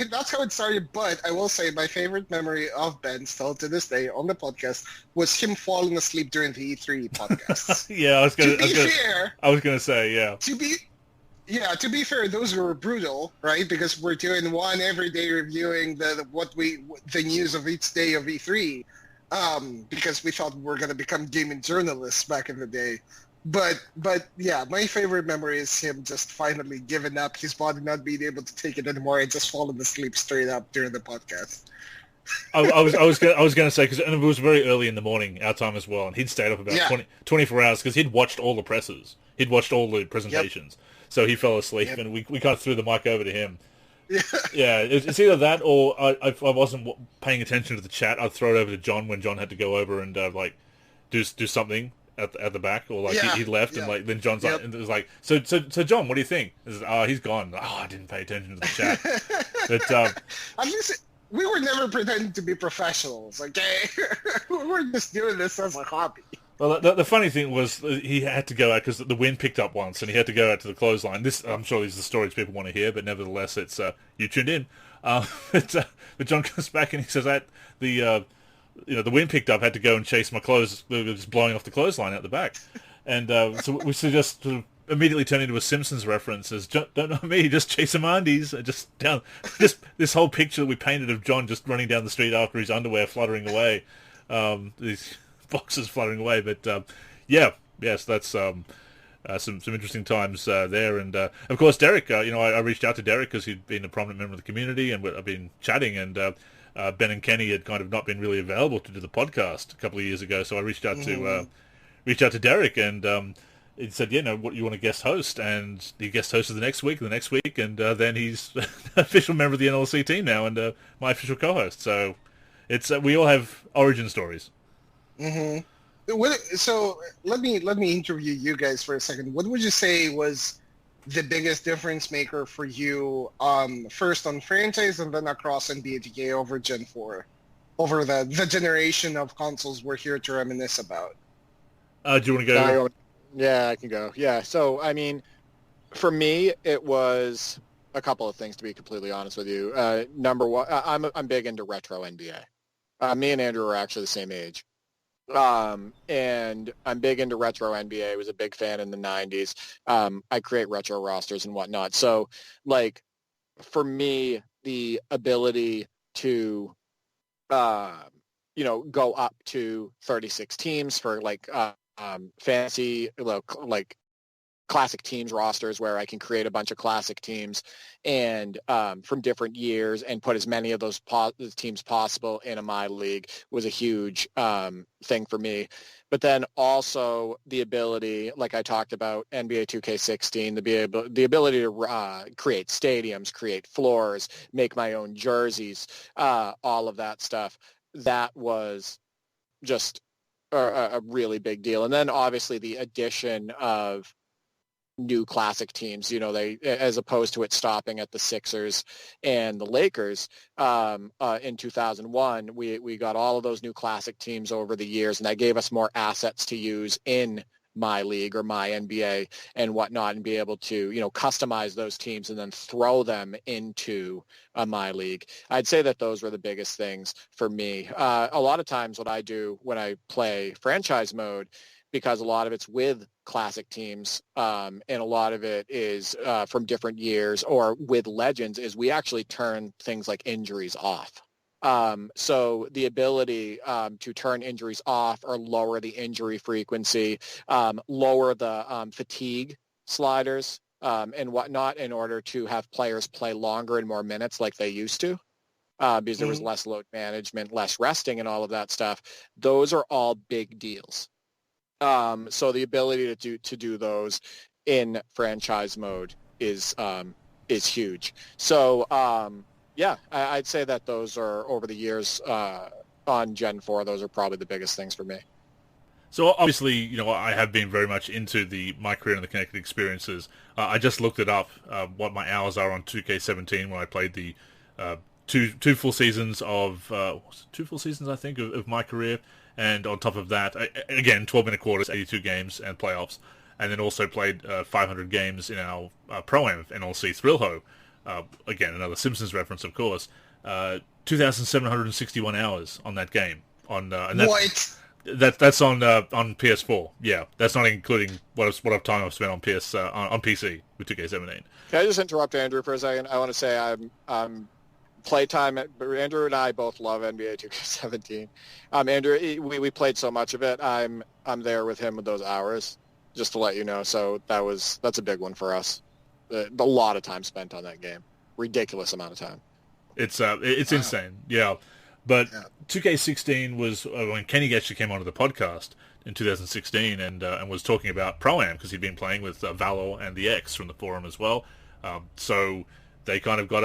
that's how it started. But I will say my favorite memory of Ben, still to this day, on the podcast, was him falling asleep during the E3 podcasts. Yeah, I was going to say, yeah. To be fair, those were brutal, right? Because we're doing one every day reviewing the news of each day of E3. Because we thought we were going to become gaming journalists back in the day. But yeah, my favorite memory is him just finally giving up, his body not being able to take it anymore, and just falling asleep straight up during the podcast. I was going to say, because it was very early in the morning, our time as well, and he'd stayed up about 24 hours because he'd watched all the presses. He'd watched all the presentations. Yep. So he fell asleep, and we kind of threw the mic over to him. Yeah, it's either that or I wasn't paying attention to the chat. I'd throw it over to John when John had to go over and do something at the back, or he left and then John's like, and it was like, so John, what do you think? He's gone. I didn't pay attention to the chat. But at least we were never pretending to be professionals. Okay, we were just doing this as a hobby. Well, the funny thing was he had to go out because the wind picked up once, and he had to go out to the clothesline. I'm sure these are the stories people want to hear, but nevertheless, it's you tuned in. But John comes back and he says that the wind picked up, had to go and chase my clothes. They were just blowing off the clothesline out the back, and so we just sort of immediately turned into a Simpsons reference as don't know me, just chase some undies, just this whole picture that we painted of John just running down the street after his underwear fluttering away. These boxes fluttering away, but yes, that's some interesting times there, and of course Derek. I reached out to Derek because he'd been a prominent member of the community, and I've been chatting, and Ben and Kenny had kind of not been really available to do the podcast a couple of years ago, so I reached out to Derek, and he said, what you want to guest host, and he guest hosted the next week, and then he's an official member of the NLSC team now, and my official co-host. So it's we all have origin stories. Mm-hmm. So let me interview you guys for a second. What would you say was the biggest difference maker for you, first on franchise and then across NBA 2K over Gen 4, over the generation of consoles we're here to reminisce about? Do you want to go? Yeah, I can go. Yeah, so I mean, for me, it was a couple of things, to be completely honest with you. Number one, I'm big into retro NBA. Me and Andrew are actually the same age. And I'm big into retro NBA. I was a big fan in the 90s. I create retro rosters and whatnot. So, for me, the ability to, go up to 36 teams for, fantasy, classic teams rosters where I can create a bunch of classic teams and from different years and put as many of those teams possible in a My League was a huge thing for me. But then also the ability, like I talked about, NBA 2K16, the ability to create stadiums, create floors, make my own jerseys, all of that stuff. That was just a really big deal. And then obviously the addition of new classic teams, they, as opposed to it stopping at the Sixers and the Lakers, in 2001, we got all of those new classic teams over the years, and that gave us more assets to use in My League or MyNBA and whatnot, and be able to, customize those teams and then throw them into a My League. I'd say that those were the biggest things for me. A lot of times what I do when I play franchise mode, because a lot of it's with classic teams, and a lot of it is from different years, or with legends, is we actually turn things like injuries off. So the ability to turn injuries off or lower the injury frequency, lower the fatigue sliders and whatnot, in order to have players play longer and more minutes like they used to. Because there was less load management, less resting, and all of that stuff. Those are all big deals. So the ability to do those in franchise mode is huge. So I'd say that those are, over the years on Gen 4, those are probably the biggest things for me. So obviously, I have been very much into my career and the connected experiences. I just looked it up, what my hours are on 2K17 when I played the two full seasons of I think of my career. And on top of that, again, 12-minute quarters, 82 games and playoffs, and then also played 500 games in our Pro-Am of NLSC Thrill-Ho. Again, another Simpsons reference, of course. 2,761 hours on that game. And that's on PS4. Yeah, that's not including what time I've spent on PC with 2K17. Can I just interrupt Andrew for a second? I want to say I'm playtime. Andrew and I both love NBA 2K17. Andrew, we played so much of it. I'm there with him with those hours, just to let you know. So that's a big one for us. A lot of time spent on that game. Ridiculous amount of time. It's insane. Yeah. But 2K16 was when Kenny actually came onto the podcast in 2016 and was talking about Pro-Am, because he'd been playing with Valor and the X from the forum as well. So they kind of got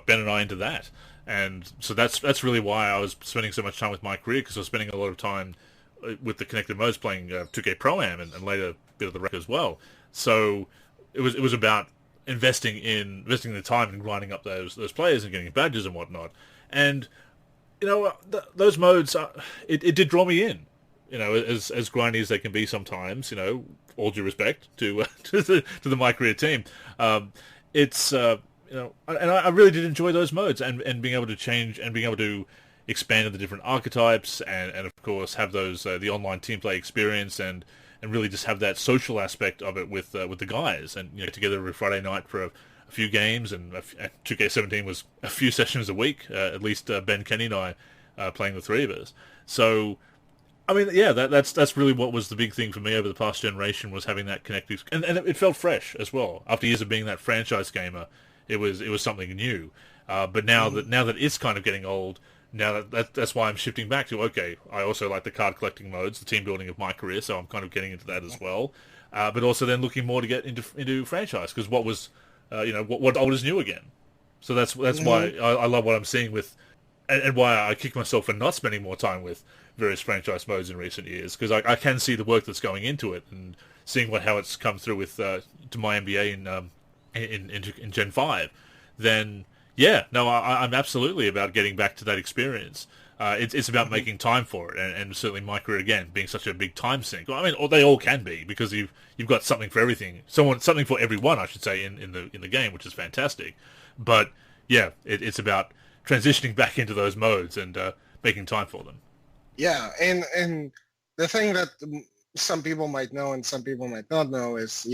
Ben and I into that. And so that's really why I was spending so much time with my career, because I was spending a lot of time with the connected modes playing 2K Pro-Am and later a bit of the rec as well. So it was about investing the time and grinding up those players and getting badges and whatnot. And those modes, it did draw me in. As grindy as they can be sometimes. All due respect to the My Career team. It's and I really did enjoy those modes and being able to change and being able to expand into the different archetypes and of course have those the online team play experience and really just have that social aspect of it with the guys and together every Friday night for a few games, and 2K17 was a few sessions a week, at least Ben, Kenny and I playing the three of us. So I mean, yeah, that's really what was the big thing for me over the past generation, was having that connective, and it felt fresh as well. After years of being that franchise gamer, it was something new. But now that it's kind of getting old, now that's why I'm shifting back to, okay, I also like the card collecting modes, the team building of My Career, so I'm kind of getting into that as well. But also then looking more to get into franchise, because what was what old is new again. So that's why I love what I'm seeing with, and why I kick myself for not spending more time with various franchise modes in recent years, because I can see the work that's going into it and seeing how it's come through with to MyNBA in Gen 5. Then I'm absolutely about getting back to that experience. It's about making time for it, and certainly My Career again being such a big time sink. I mean, they all can be, because you've got something for everything, something for everyone, I should say, in the game, which is fantastic. But yeah, it's about transitioning back into those modes and making time for them. Yeah, and the thing that some people might know and some people might not know is,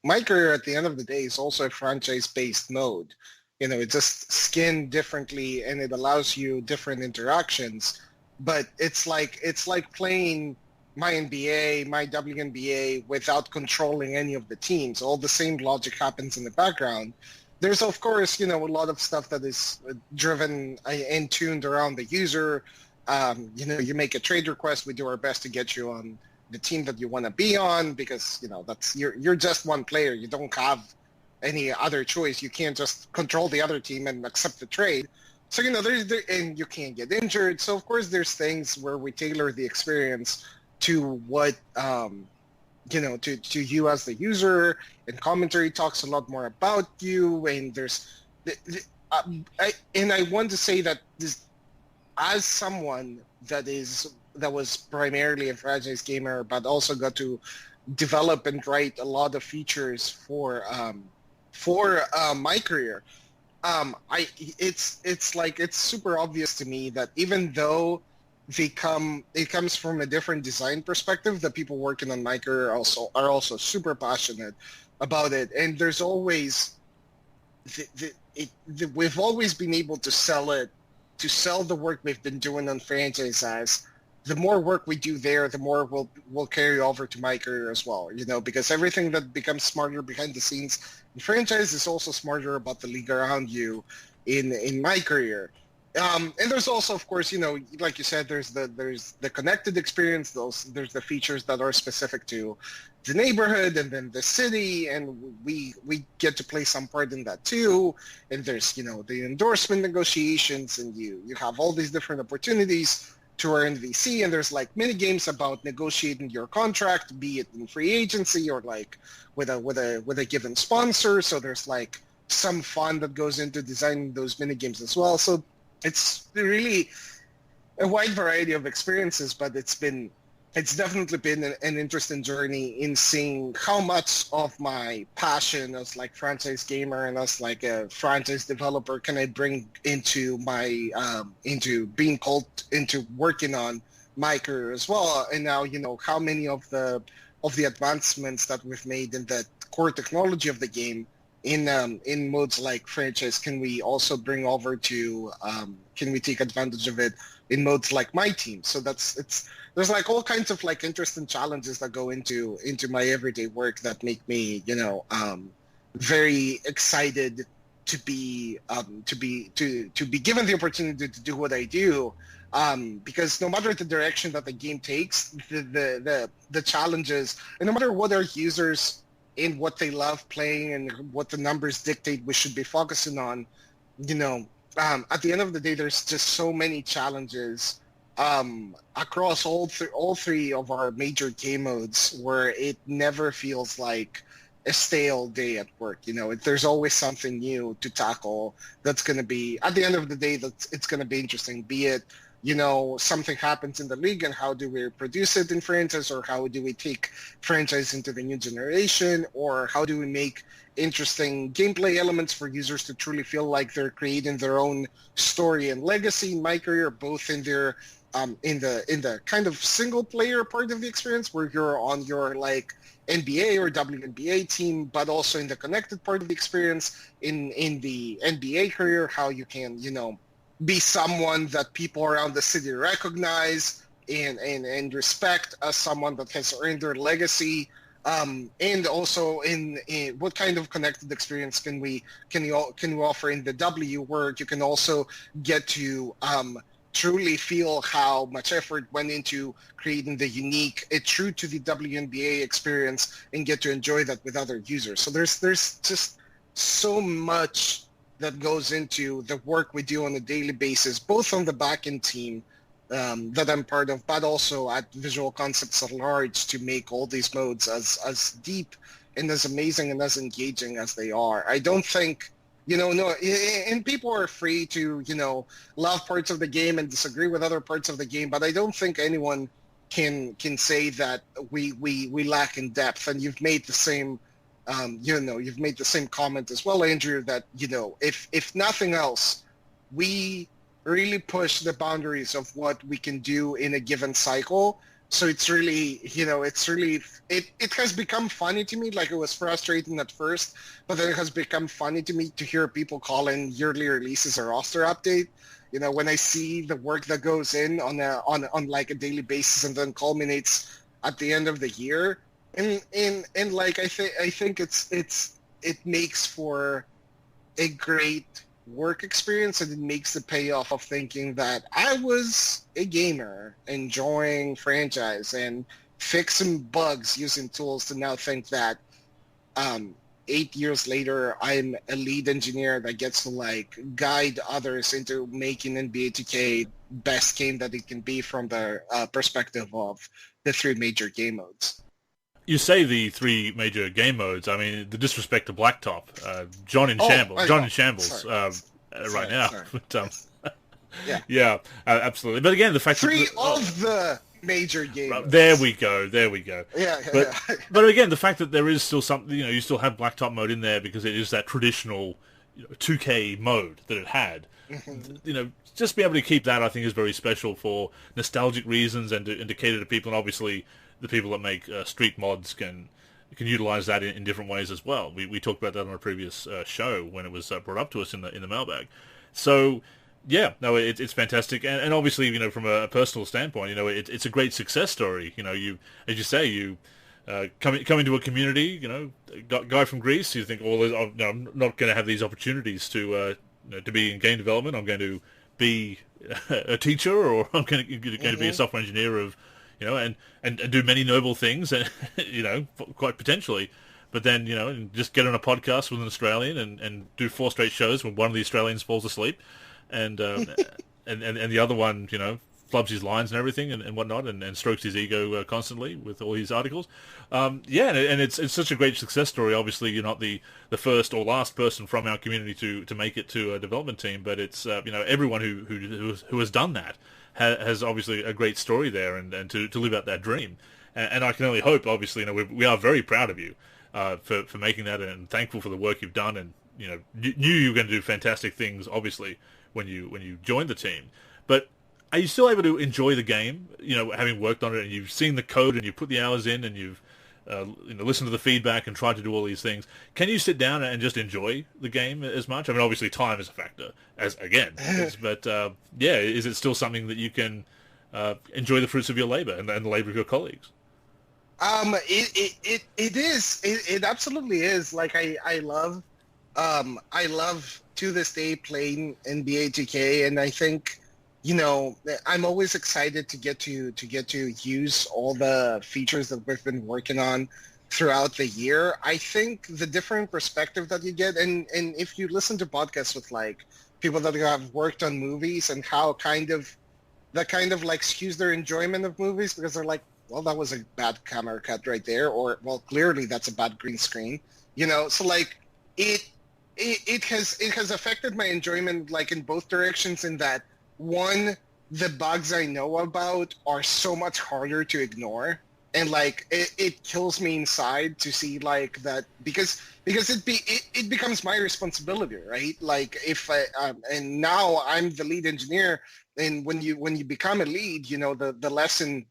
My Career at the end of the day is also a franchise-based mode. It's just skinned differently, and it allows you different interactions. But it's like playing MyNBA, MyWNBA without controlling any of the teams. All the same logic happens in the background. There's, of course, a lot of stuff that is driven and tuned around the user. You make a trade request. We do our best to get you on the team that you want to be on because, that's you're just one player. You don't have any other choice. You can't just control the other team and accept the trade. So, and you can't get injured. So, of course, there's things where we tailor the experience to what, to you as the user, and commentary talks a lot more about you. And there's, I want to say that this, as someone that was primarily a franchise gamer, but also got to develop and write a lot of features for my career. It's super obvious to me that even though it comes from a different design perspective, the people working on my career are also super passionate about it. And there's always we've always been able to sell the work we've been doing on franchises. The more work we do there, the more we'll carry over to my career as well, because everything that becomes smarter behind the scenes in franchise is also smarter about the league around you in my career. And there's also, of course, like you said, there's the connected experience. There's the features that are specific to the neighborhood and then the city, and we get to play some part in that too. And there's, the endorsement negotiations, and you have all these different opportunities to earn VC, and there's like mini games about negotiating your contract, be it in free agency or like with a given sponsor. So there's like some fun that goes into designing those mini games as well. So it's really a wide variety of experiences, but it's definitely been an interesting journey in seeing how much of my passion as like franchise gamer and as like a franchise developer can I bring into my into being called into working on my career as well. And now how many of the advancements that we've made in the core technology of the game in modes like franchise can we also bring over to can we take advantage of it in modes like my team. So there's like all kinds of like interesting challenges that go into my everyday work that make me very excited to be given the opportunity to do what I do, because no matter the direction that the game takes, the challenges, and no matter what our users in what they love playing and what the numbers dictate we should be focusing on, at the end of the day, there's just so many challenges across all three of our major game modes where it never feels like a stale day at work. There's always something new to tackle that's going to be, at the end of the day, it's going to be interesting, be it something happens in the league and how do we produce it in franchise, or how do we take franchise into the new generation, or how do we make interesting gameplay elements for users to truly feel like they're creating their own story and legacy in my career, both in their in the kind of single player part of the experience where you're on your like NBA or WNBA team, but also in the connected part of the experience in the NBA career, how you can be someone that people around the city recognize and respect as someone that has earned their legacy, and also in what kind of connected experience can we offer in the W, where you can also get to truly feel how much effort went into creating the unique, true to the WNBA experience, and get to enjoy that with other users. So there's just so much that goes into the work we do on a daily basis, both on the backend team that I'm part of, but also at Visual Concepts at large, to make all these modes as deep and as amazing and as engaging as they are. I don't think, and people are free to, love parts of the game and disagree with other parts of the game, but I don't think anyone can say that we lack in depth. And you've made the same you've made the same comment as well, Andrew, that, if nothing else, we really push the boundaries of what we can do in a given cycle. So it's really, it has become funny to me. Like, it was frustrating at first, but then it has become funny to me to hear people calling yearly releases a roster update. When I see the work that goes in on like a daily basis and then culminates at the end of the year. And like I think it makes for a great work experience, and it makes the payoff of thinking that I was a gamer enjoying franchise and fixing bugs using tools, to now think that 8 years later I'm a lead engineer that gets to like guide others into making NBA 2K best game that it can be from the perspective of the 3 major game modes. You say the 3 major game modes. I mean, the disrespect to Blacktop, John in shambles right now. But, yeah, absolutely. But again, the fact 3 of the major game modes. There we go. Yeah. But again, the fact that there is still something, you still have Blacktop mode in there because it is that traditional 2K mode that it had. Mm-hmm. Just be able to keep that, I think, is very special for nostalgic reasons and to cater to people, and obviously the people that make street mods can utilize that in different ways as well. We talked about that on a previous show when it was brought up to us in the mailbag. So yeah, no, it's fantastic, and obviously from a personal standpoint, it's a great success story. You, as you say, you come into a community, guy from Greece. You think, I'm not going to have these opportunities to be in game development. I'm going to be a teacher, or I'm going to be a software engineer of. And do many noble things, and quite potentially, but then and just get on a podcast with an Australian and do 4 straight shows when one of the Australians falls asleep, and the other one flubs his lines and everything and whatnot, and strokes his ego constantly with all his articles. And it's such a great success story. Obviously, you're not the first or last person from our community to make it to a development team, but it's everyone who has done that has obviously a great story there, and to live out that dream. And I can only hope, obviously, we are very proud of you for making that, and thankful for the work you've done, and knew you were going to do fantastic things, obviously, when you joined the team. But are you still able to enjoy the game, having worked on it, and you've seen the code, and you've put the hours in, and you've listened to the feedback and tried to do all these things? Can you sit down and just enjoy the game as much? I mean, obviously time is a factor, but is it still something that you can enjoy the fruits of your labor and the labor of your colleagues? It is. It absolutely is. Like I love to this day playing NBA 2K, and I think I'm always excited to get to use all the features that we've been working on throughout the year. I think the different perspective that you get, and if you listen to podcasts with like people that have worked on movies, and how that kind of like skews their enjoyment of movies, because they're like, well, that was a bad camera cut right there, or well, clearly that's a bad green screen, so like it has affected my enjoyment like in both directions, in that one, the bugs I know about are so much harder to ignore, and like it kills me inside to see like that, because it becomes my responsibility, right? Like if and now I'm the lead engineer, and when you become a lead, the lesson,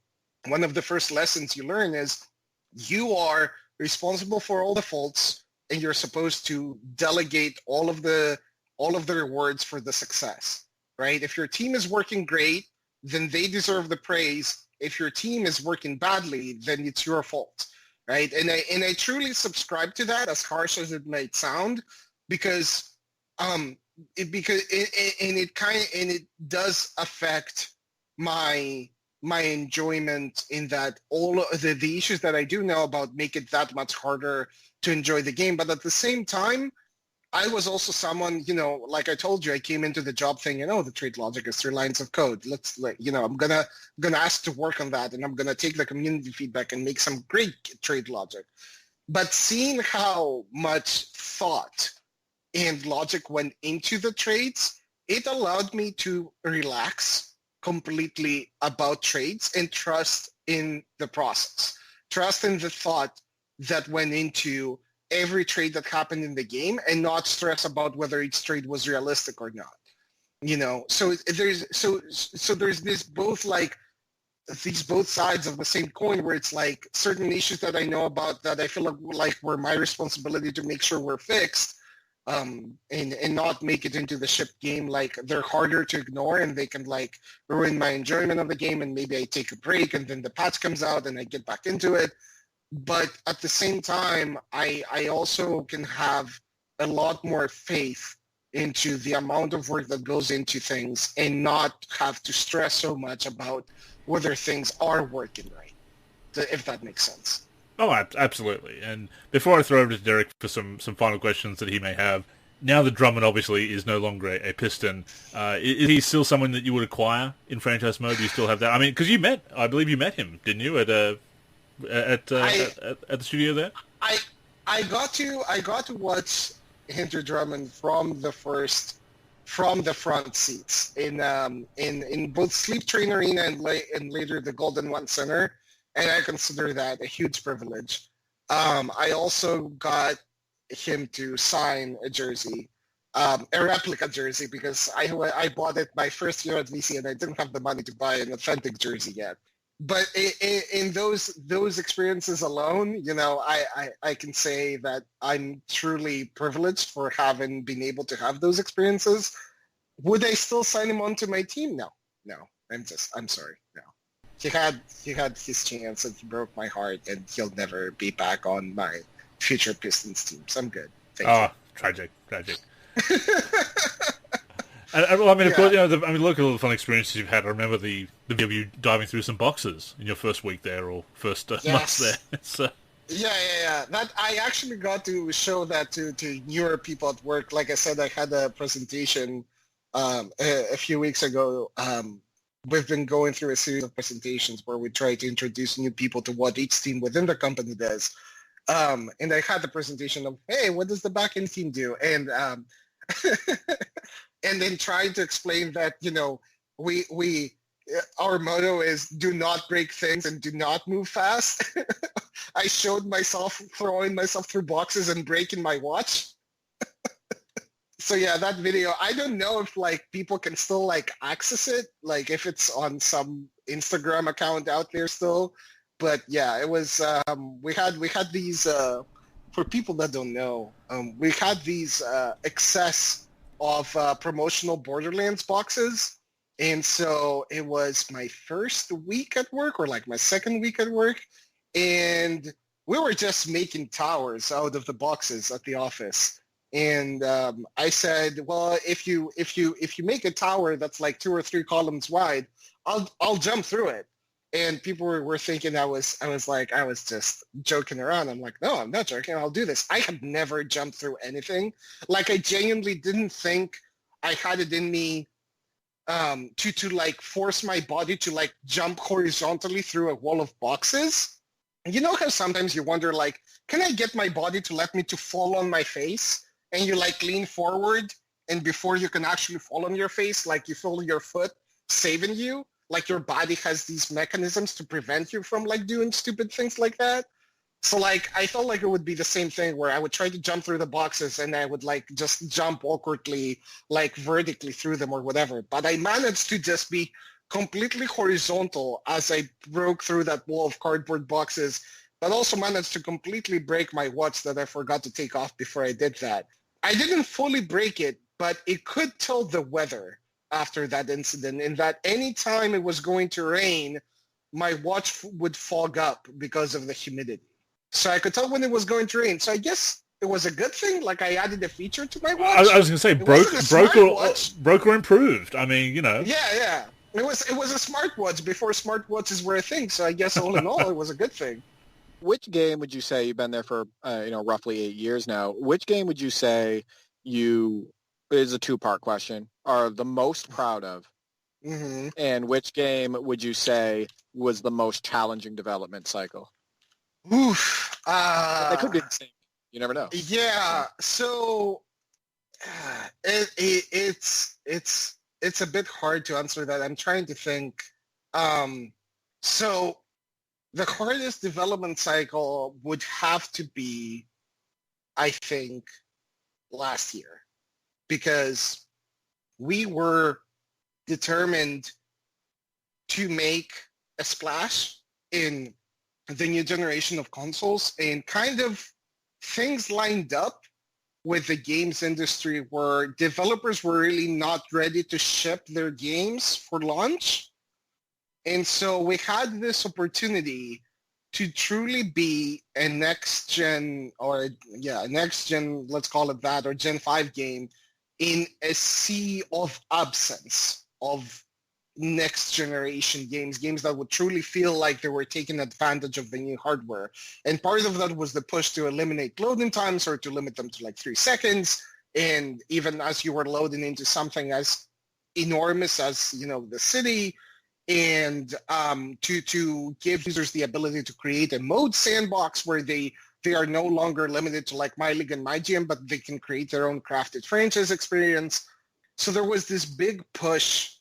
one of the first lessons you learn is you are responsible for all the faults, and you're supposed to delegate all of the rewards for the success. Right? If your team is working great, then they deserve the praise. If your team is working badly, then it's your fault, right? And I truly subscribe to that, as harsh as it might sound, because it does affect my enjoyment, in that all of the issues that I do know about make it that much harder to enjoy the game. But at the same time, I was also someone, like I told you, I came into the job thinking, the trade logic is 3 lines of code. I'm gonna ask to work on that, and I'm gonna take the community feedback and make some great trade logic. But seeing how much thought and logic went into the trades, it allowed me to relax completely about trades and trust in the process, trust in the thought that went into every trade that happened in the game, and not stress about whether each trade was realistic or not. So there's this both like these both sides of the same coin, where it's like certain issues that I know about that I feel like were my responsibility to make sure we're fixed, and not make it into the ship game. Like, they're harder to ignore, and they can like ruin my enjoyment of the game, and maybe I take a break and then the patch comes out and I get back into it. But at the same time, I also can have a lot more faith into the amount of work that goes into things and not have to stress so much about whether things are working right, if that makes sense. Oh, absolutely. And before I throw over to Derek for some final questions that he may have, now that Drummond obviously is no longer a Piston, is he still someone that you would acquire in franchise mode? Do you still have that? I mean, because I believe you met him, didn't you, at the studio there? I got to watch Hunter Drummond from the front seats in both Sleep Train Arena and later the Golden One Center. And I consider that a huge privilege. I also got him to sign a jersey, a replica jersey, because I bought it my first year at VC and I didn't have the money to buy an authentic jersey yet. But in those experiences alone, you know, I can say that I'm truly privileged for having been able to have those experiences. Would I still sign him onto my team? No. I'm sorry. No. He had his chance and he broke my heart, and he'll never be back on my future Pistons teams. I'm good. Thank you. Tragic. Well, I mean, of course, you know, look at all the fun experiences you've had. I remember the video of you diving through some boxes in your first week there, or first month there. So. Yeah. That I actually got to show that to newer people at work. Like I said, I had a presentation a few weeks ago. We've been going through a series of presentations where we try to introduce new people to what each team within the company does. And I had the presentation of, hey, what does the backend team do? And and then trying to explain that, you know, we our motto is do not break things and do not move fast. I showed myself throwing myself through boxes and breaking my watch. So yeah, that video, I don't know if like people can still like access it, like if it's on some Instagram account out there still. But yeah, it was, we had these, for people that don't know, we had these excess of promotional Borderlands boxes. And so it was my first week at work, or like my second week at work. And we were just making towers out of the boxes at the office. And I said, well, if you make a tower that's like 2 or 3 columns wide, I'll jump through it. And people were thinking I was just joking around. I'm like, no, I'm not joking. I'll do this. I have never jumped through anything. Like, I genuinely didn't think I had it in me to like force my body to like jump horizontally through a wall of boxes. You know how sometimes you wonder, like, can I get my body to let me to fall on my face? And you like lean forward, and before you can actually fall on your face, like you feel your foot saving you, like your body has these mechanisms to prevent you from like doing stupid things like that. So like I felt like it would be the same thing where I would try to jump through the boxes and I would like just jump awkwardly, like vertically through them or whatever. But I managed to just be completely horizontal as I broke through that wall of cardboard boxes, but also managed to completely break my watch that I forgot to take off before I did that. I didn't fully break it, but it could tell the weather after that incident, in that any time it was going to rain, my watch would fog up because of the humidity. So I could tell when it was going to rain. So I guess it was a good thing. Like, I added a feature to my watch. I was going to say, broke or improved. I mean, you know. Yeah. It was a smartwatch before smartwatches were a thing. So I guess all in all, it was a good thing. Which game would you say, you've been there for roughly 8 years now, which game would you say you, is a 2-part question, are the most proud of? Mm-hmm. And which game would you say was the most challenging development cycle? Oof. They could be the same. You never know. Yeah. So it's a bit hard to answer that. I'm trying to think. So the hardest development cycle would have to be, I think, last year, because we were determined to make a splash in the new generation of consoles, and kind of things lined up with the games industry where developers were really not ready to ship their games for launch. And so we had this opportunity to truly be a next gen, let's call it that, or Gen 5 game in a sea of absence of next generation games that would truly feel like they were taking advantage of the new hardware. And part of that was the push to eliminate loading times or to limit them to like 3 seconds. And even as you were loading into something as enormous as, the city, and to give users the ability to create a mode sandbox where they are no longer limited to like My League and My GM, but they can create their own crafted franchise experience. So there was this big push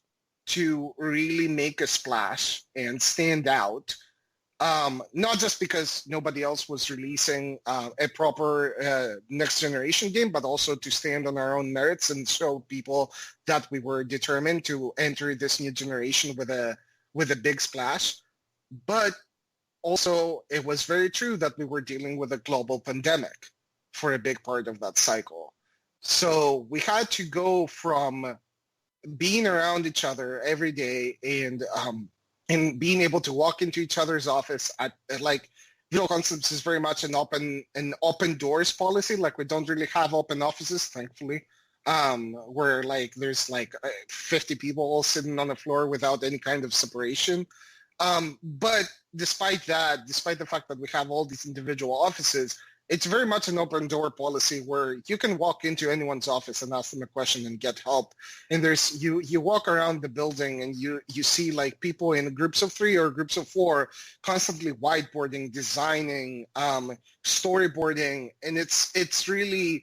to really make a splash and stand out, not just because nobody else was releasing a proper next generation game, but also to stand on our own merits and show people that we were determined to enter this new generation with a big splash. But also, it was very true that we were dealing with a global pandemic for a big part of that cycle. So we had to go from being around each other every day and being able to walk into each other's office at like Visual Concepts is very much an open doors policy. Like we don't really have open offices, thankfully, where like there's like 50 people all sitting on the floor without any kind of separation. But despite the fact that we have all these individual offices, it's very much an open door policy where you can walk into anyone's office and ask them a question and get help. And there's you walk around the building and you see like people in groups of 3 or groups of 4 constantly whiteboarding, designing, storyboarding, and it's really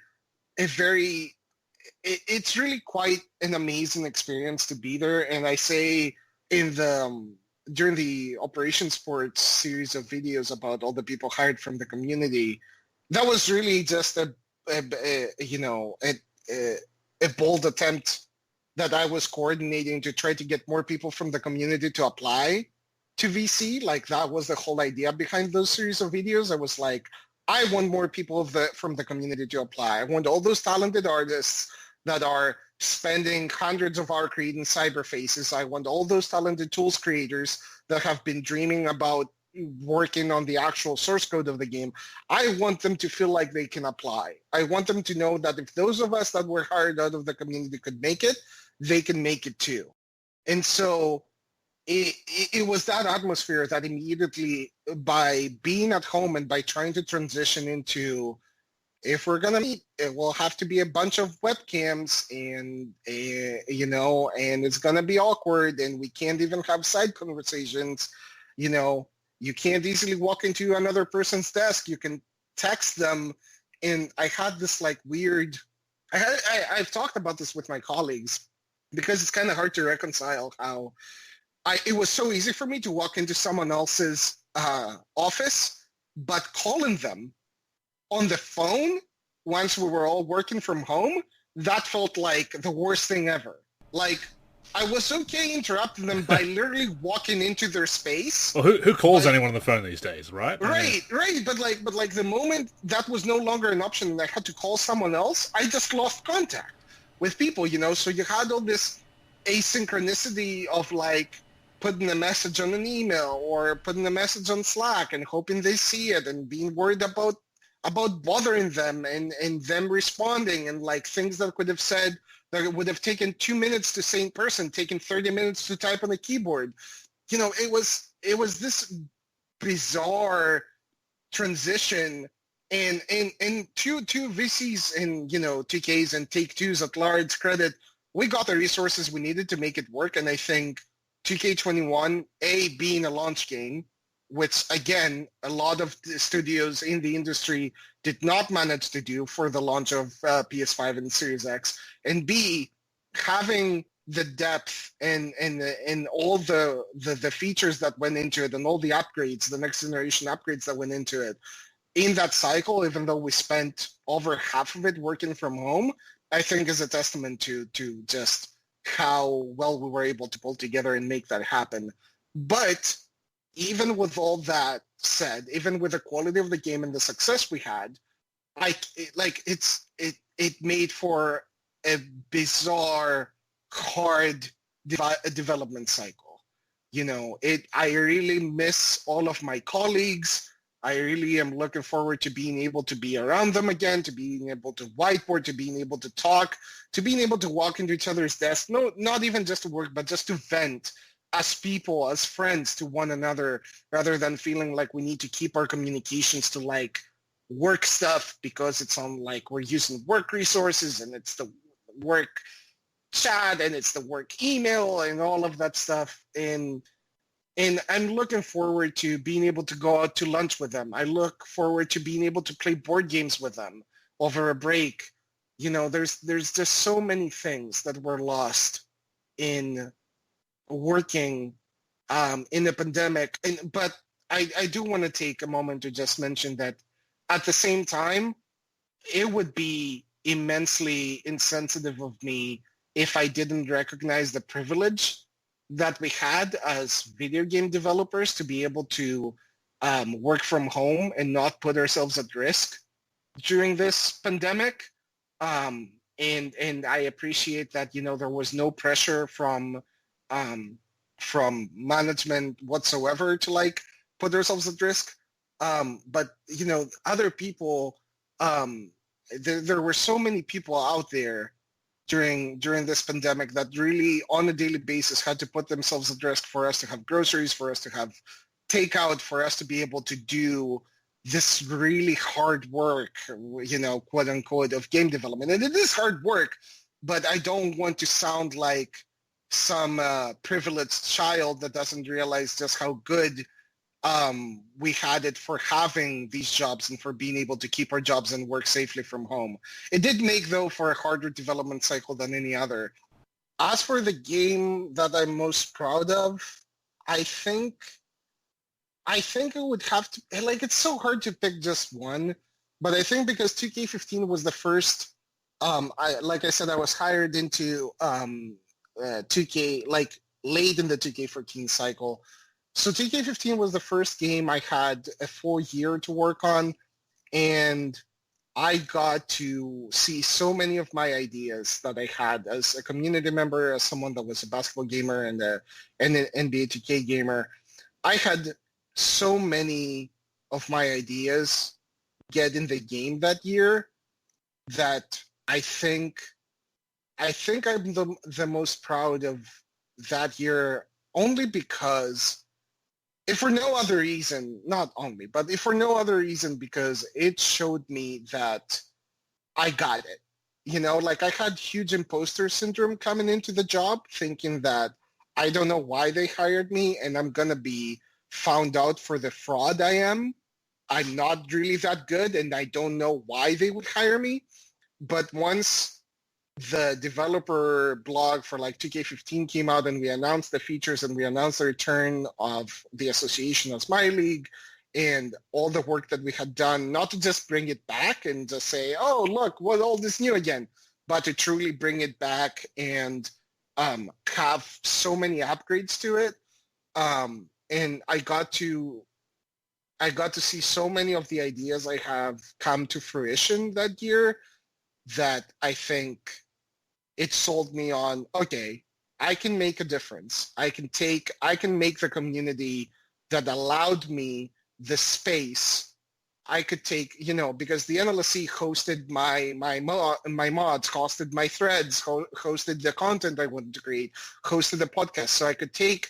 it's really quite an amazing experience to be there. And I say during the Operation Sports series of videos about all the people hired from the community, that was really just a bold attempt that I was coordinating to try to get more people from the community to apply to VC. Like that was the whole idea behind those series of videos. I was like, I want more people from the community to apply. I want all those talented artists that are spending hundreds of hours creating cyberfaces. I want all those talented tools creators that have been dreaming about working on the actual source code of the game. I want them to feel like they can apply. I want them to know that if those of us that were hired out of the community could make it, they can make it too. And so it was that atmosphere that immediately, by being at home and by trying to transition into, if we're going to meet, it will have to be a bunch of webcams and, and it's going to be awkward and we can't even have side conversations. You can't easily walk into another person's desk. You can text them. And I had this like weird, I've talked about this with my colleagues because it's kind of hard to reconcile how it was so easy for me to walk into someone else's office, but calling them on the phone once we were all working from home, that felt like the worst thing ever. Like, I was okay interrupting them by literally walking into their space. Well, who calls anyone on the phone these days, right? Right. But the moment that was no longer an option and I had to call someone else, I just lost contact with people, So you had all this asynchronicity of like putting a message on an email or putting a message on Slack and hoping they see it and being worried about bothering them and them responding, and like things that could have said that would have taken 2 minutes to say in person, taken 30 minutes to type on a keyboard. It was this bizarre transition, and two VCs and, 2Ks and Take-Twos at large credit, we got the resources we needed to make it work. And I think 2K21, being a launch game, which again, a lot of the studios in the industry did not manage to do for the launch of PS5 and Series X, and B, having the depth and all the features that went into it and all the upgrades, the next generation upgrades that went into it in that cycle, even though we spent over half of it working from home, I think is a testament to just how well we were able to pull together and make that happen. But even with all that said, even with the quality of the game and the success we had, it made for a bizarre, hard development cycle. I really miss all of my colleagues. I really am looking forward to being able to be around them again, to being able to whiteboard, to being able to talk, to being able to walk into each other's desks. No, not even just to work, but just to vent as people, as friends to one another, rather than feeling like we need to keep our communications to like work stuff because it's on like we're using work resources and it's the work chat and it's the work email and all of that stuff. And I'm looking forward to being able to go out to lunch with them. I look forward to being able to play board games with them over a break. There's just so many things that were lost in working in the pandemic. But I do want to take a moment to just mention that at the same time, it would be immensely insensitive of me if I didn't recognize the privilege that we had as video game developers to be able to work from home and not put ourselves at risk during this pandemic. And I appreciate that, there was no pressure from management whatsoever to like put ourselves at risk. But, other people, there were so many people out there during this pandemic that really on a daily basis had to put themselves at risk for us to have groceries, for us to have takeout, for us to be able to do this really hard work, quote unquote, of game development. And it is hard work, but I don't want to sound like some privileged child that doesn't realize just how good we had it for having these jobs and for being able to keep our jobs and work safely from home. It did make, though, for a harder development cycle than any other. As for the game that I'm most proud of, I think I would have to, like, it's so hard to pick just one, but I think because 2K15 was the first, like I said, I was hired into 2K, like, late in the 2K14 cycle. So 2K15 was the first game I had a full year to work on, and I got to see so many of my ideas that I had as a community member, as someone that was a basketball gamer and an NBA 2K gamer. I had so many of my ideas get in the game that year that I think I'm the most proud of that year, only because if for no other reason, not only, but if for no other reason, because it showed me that I got it. Like I had huge imposter syndrome coming into the job, thinking that I don't know why they hired me and I'm going to be found out for the fraud I am. I'm not really that good and I don't know why they would hire me. But once the developer blog for like 2K15 came out and we announced the features and we announced the return of the association as My League and all the work that we had done, not to just bring it back and just say, oh, look, what all this new again, but to truly bring it back and have so many upgrades to it. And I got to see so many of the ideas I have come to fruition that year that I think it sold me on, okay, I can make a difference. I can make the community that allowed me the space. I could take, because the NLSC hosted my mods, hosted my threads, hosted the content I wanted to create, hosted the podcast. So I could take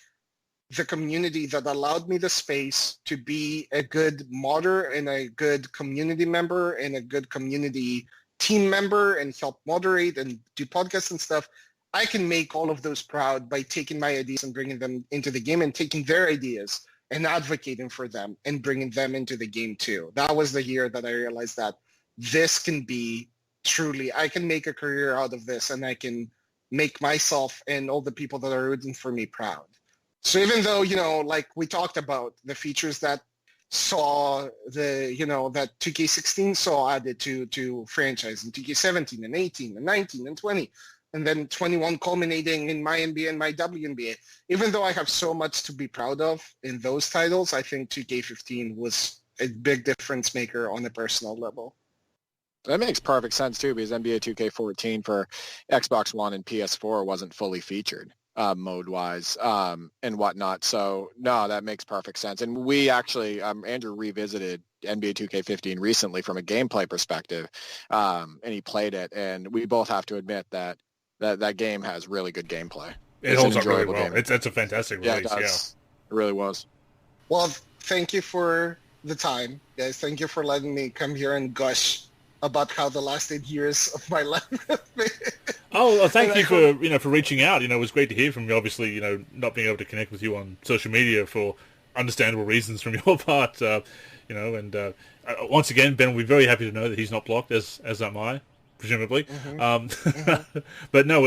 the community that allowed me the space to be a good modder and a good community member and a good community team member and help moderate and do podcasts and stuff. I can make all of those proud by taking my ideas and bringing them into the game and taking their ideas and advocating for them and bringing them into the game too. That was the year that I realized that this can be truly, I can make a career out of this and I can make myself and all the people that are rooting for me proud. So even though, like we talked about the features that saw that 2K16 saw added to franchise and 2K17 and 18 and 19 and 20 and then 21 culminating in MyNBA and my WNBA. Even though I have so much to be proud of in those titles, I think 2K15 was a big difference maker on a personal level. That makes perfect sense too, because NBA 2K14 for Xbox One and PS4 wasn't fully featured mode-wise and whatnot. So no, that makes perfect sense. And we actually, Andrew revisited NBA 2K15 recently from a gameplay perspective, and he played it, and we both have to admit that game has really good gameplay. It holds up really well. It's a fantastic release. Yeah, it really was. Well, thank you for the time, guys. Thank you for letting me come here and gush about how the last 8 years of my life have been. Oh, thank you for reaching out. It was great to hear from you. Obviously, not being able to connect with you on social media for understandable reasons from your part. Once again, Ben will be very happy to know that he's not blocked, as am I, presumably. Mm-hmm. But no,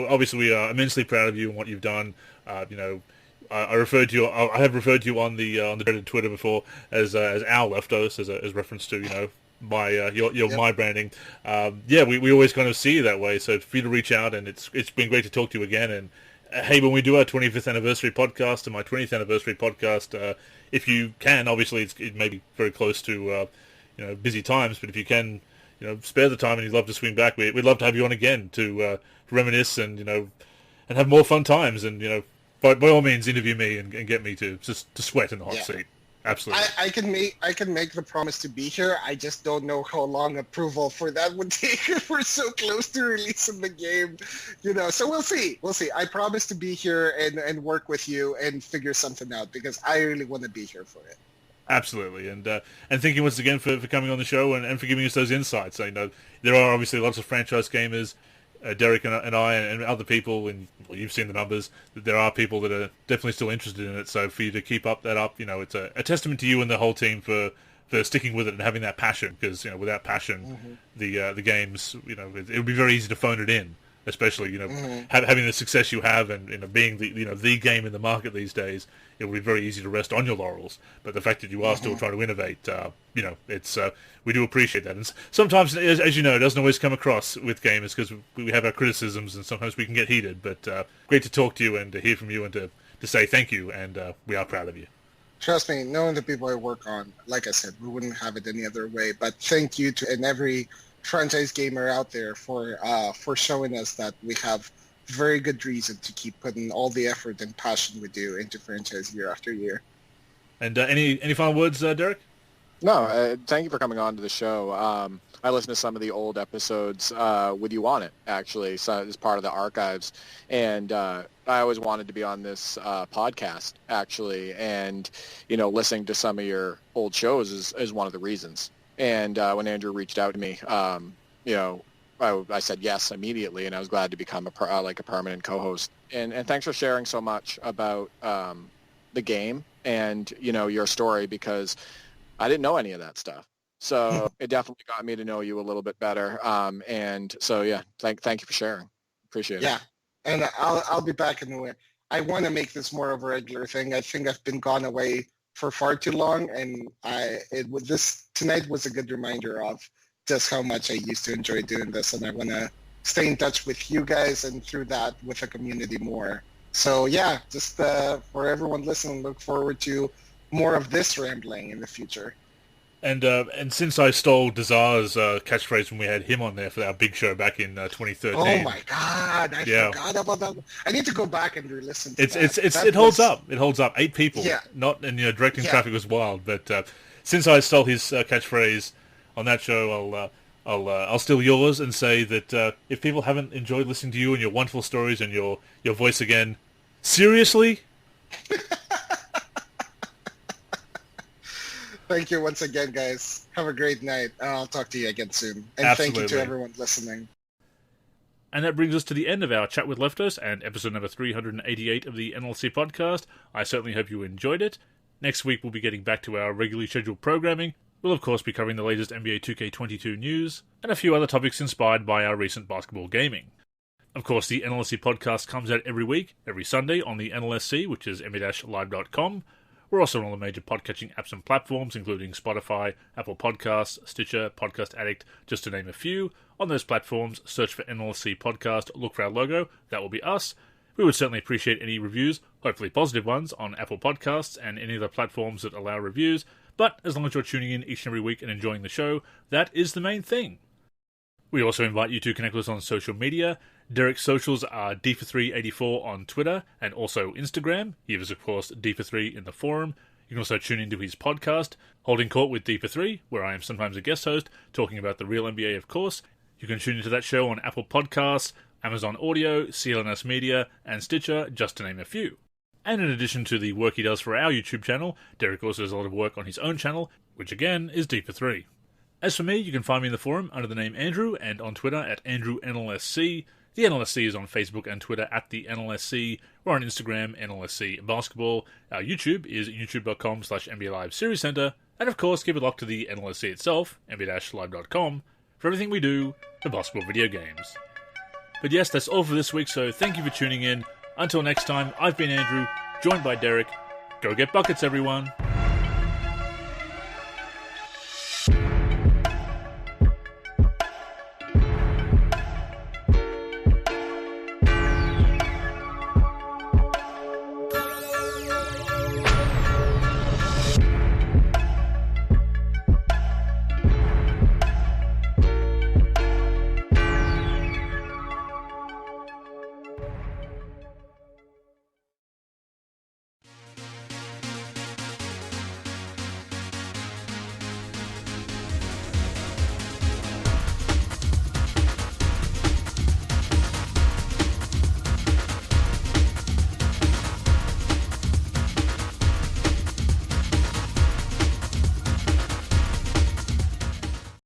obviously we are immensely proud of you and what you've done. I referred to you. I have referred to you on the Reddit Twitter before as our Leftos, as reference to my my branding. We always kind of see you that way. So for you to reach out, and it's been great to talk to you again. And hey, when we do our 25th anniversary podcast and my 20th anniversary podcast, if you can, obviously it may be very close to busy times, but if you can, spare the time and you'd love to swing back, we'd love to have you on again to reminisce and and have more fun times, and by all means interview me and get me to sweat in the hot seat. Absolutely. I can make the promise to be here. I just don't know how long approval for that would take if we're so close to releasing the game. So we'll see. I promise to be here and work with you and figure something out, because I really want to be here for it. Absolutely. And thank you once again for coming on the show and for giving us those insights. There are obviously lots of franchise gamers, Derek and I and other people, and you've seen the numbers, that there are people that are definitely still interested in it. So for you to keep that up, it's a testament to you and the whole team for sticking with it and having that passion, because without passion, the games, it would be very easy to phone it in, especially having the success you have and being the game in the market these days. It would be very easy to rest on your laurels, but the fact that you are still trying to innovate, it's we do appreciate that. And sometimes, as you know, it doesn't always come across with gamers, because we have our criticisms and sometimes we can get heated. But great to talk to you and to hear from you and to say thank you, and we are proud of you. Trust me, knowing the people I work on, like I said, we wouldn't have it any other way. But thank you to every franchise gamer out there for showing us that we have very good reason to keep putting all the effort and passion we do into franchise year after year. And any final words, Derek? No, thank you for coming on to the show. I listened to some of the old episodes with you on it, actually, so as part of the archives. And I always wanted to be on this podcast, actually. And, listening to some of your old shows is one of the reasons. And when Andrew reached out to me, I said yes immediately, and I was glad to become a permanent co-host. And thanks for sharing so much about the game and, your story, because I didn't know any of that stuff. So it definitely got me to know you a little bit better. And so, yeah, thank you for sharing. Appreciate it. Yeah, and I'll be back in the way. I want to make this more of a regular thing. I think I've been gone away for far too long, and tonight was a good reminder of just how much I used to enjoy doing this, and I want to stay in touch with you guys and through that with the community more. So yeah, just for everyone listening, look forward to more of this rambling in the future. And since I stole Dazar's catchphrase when we had him on there for our big show back in 2013. Oh my God, I forgot about that. I need to go back and re-listen to that. It holds up. It holds up. 8 people. Yeah. Not, and directing traffic was wild. But since I stole his catchphrase on that show, I'll steal yours and say that if people haven't enjoyed listening to you and your wonderful stories and your voice again, seriously? Thank you once again, guys. Have a great night. I'll talk to you again soon. And Absolutely. Thank you to everyone listening. And that brings us to the end of our chat with Leftos and episode number 388 of the NLSC Podcast. I certainly hope you enjoyed it. Next week we'll be getting back to our regularly scheduled programming. We'll of course be covering the latest NBA 2K22 news and a few other topics inspired by our recent basketball gaming. Of course, the NLSC Podcast comes out every week, every Sunday on the NLSC, which is me-live.com. We're also on all the major podcatching apps and platforms, including Spotify, Apple Podcasts, Stitcher, Podcast Addict, just to name a few. On those platforms, search for NLSC Podcast, look for our logo, that will be us. We would certainly appreciate any reviews, hopefully positive ones, on Apple Podcasts and any other platforms that allow reviews, but as long as you're tuning in each and every week and enjoying the show, that is the main thing. We also invite you to connect with us on social media. Derek's socials are D4384 on Twitter and also Instagram. He is, of course, D43 in the forum. You can also tune into his podcast, Holding Court with D43, where I am sometimes a guest host, talking about the real NBA, of course. You can tune into that show on Apple Podcasts, Amazon Audio, CLNS Media, and Stitcher, just to name a few. And in addition to the work he does for our YouTube channel, Derek also does a lot of work on his own channel, which again is D43. As for me, you can find me in the forum under the name Andrew, and on Twitter at AndrewNLSC. The NLSC is on Facebook and Twitter at the NLSC. We're on Instagram, NLSC Basketball. Our YouTube is youtube.com/NBA Live Series Center. And of course, keep it locked to the NLSC itself, nba-live.com, for everything we do for basketball video games. But yes, that's all for this week, so thank you for tuning in. Until next time, I've been Andrew, joined by Derek. Go get buckets, everyone!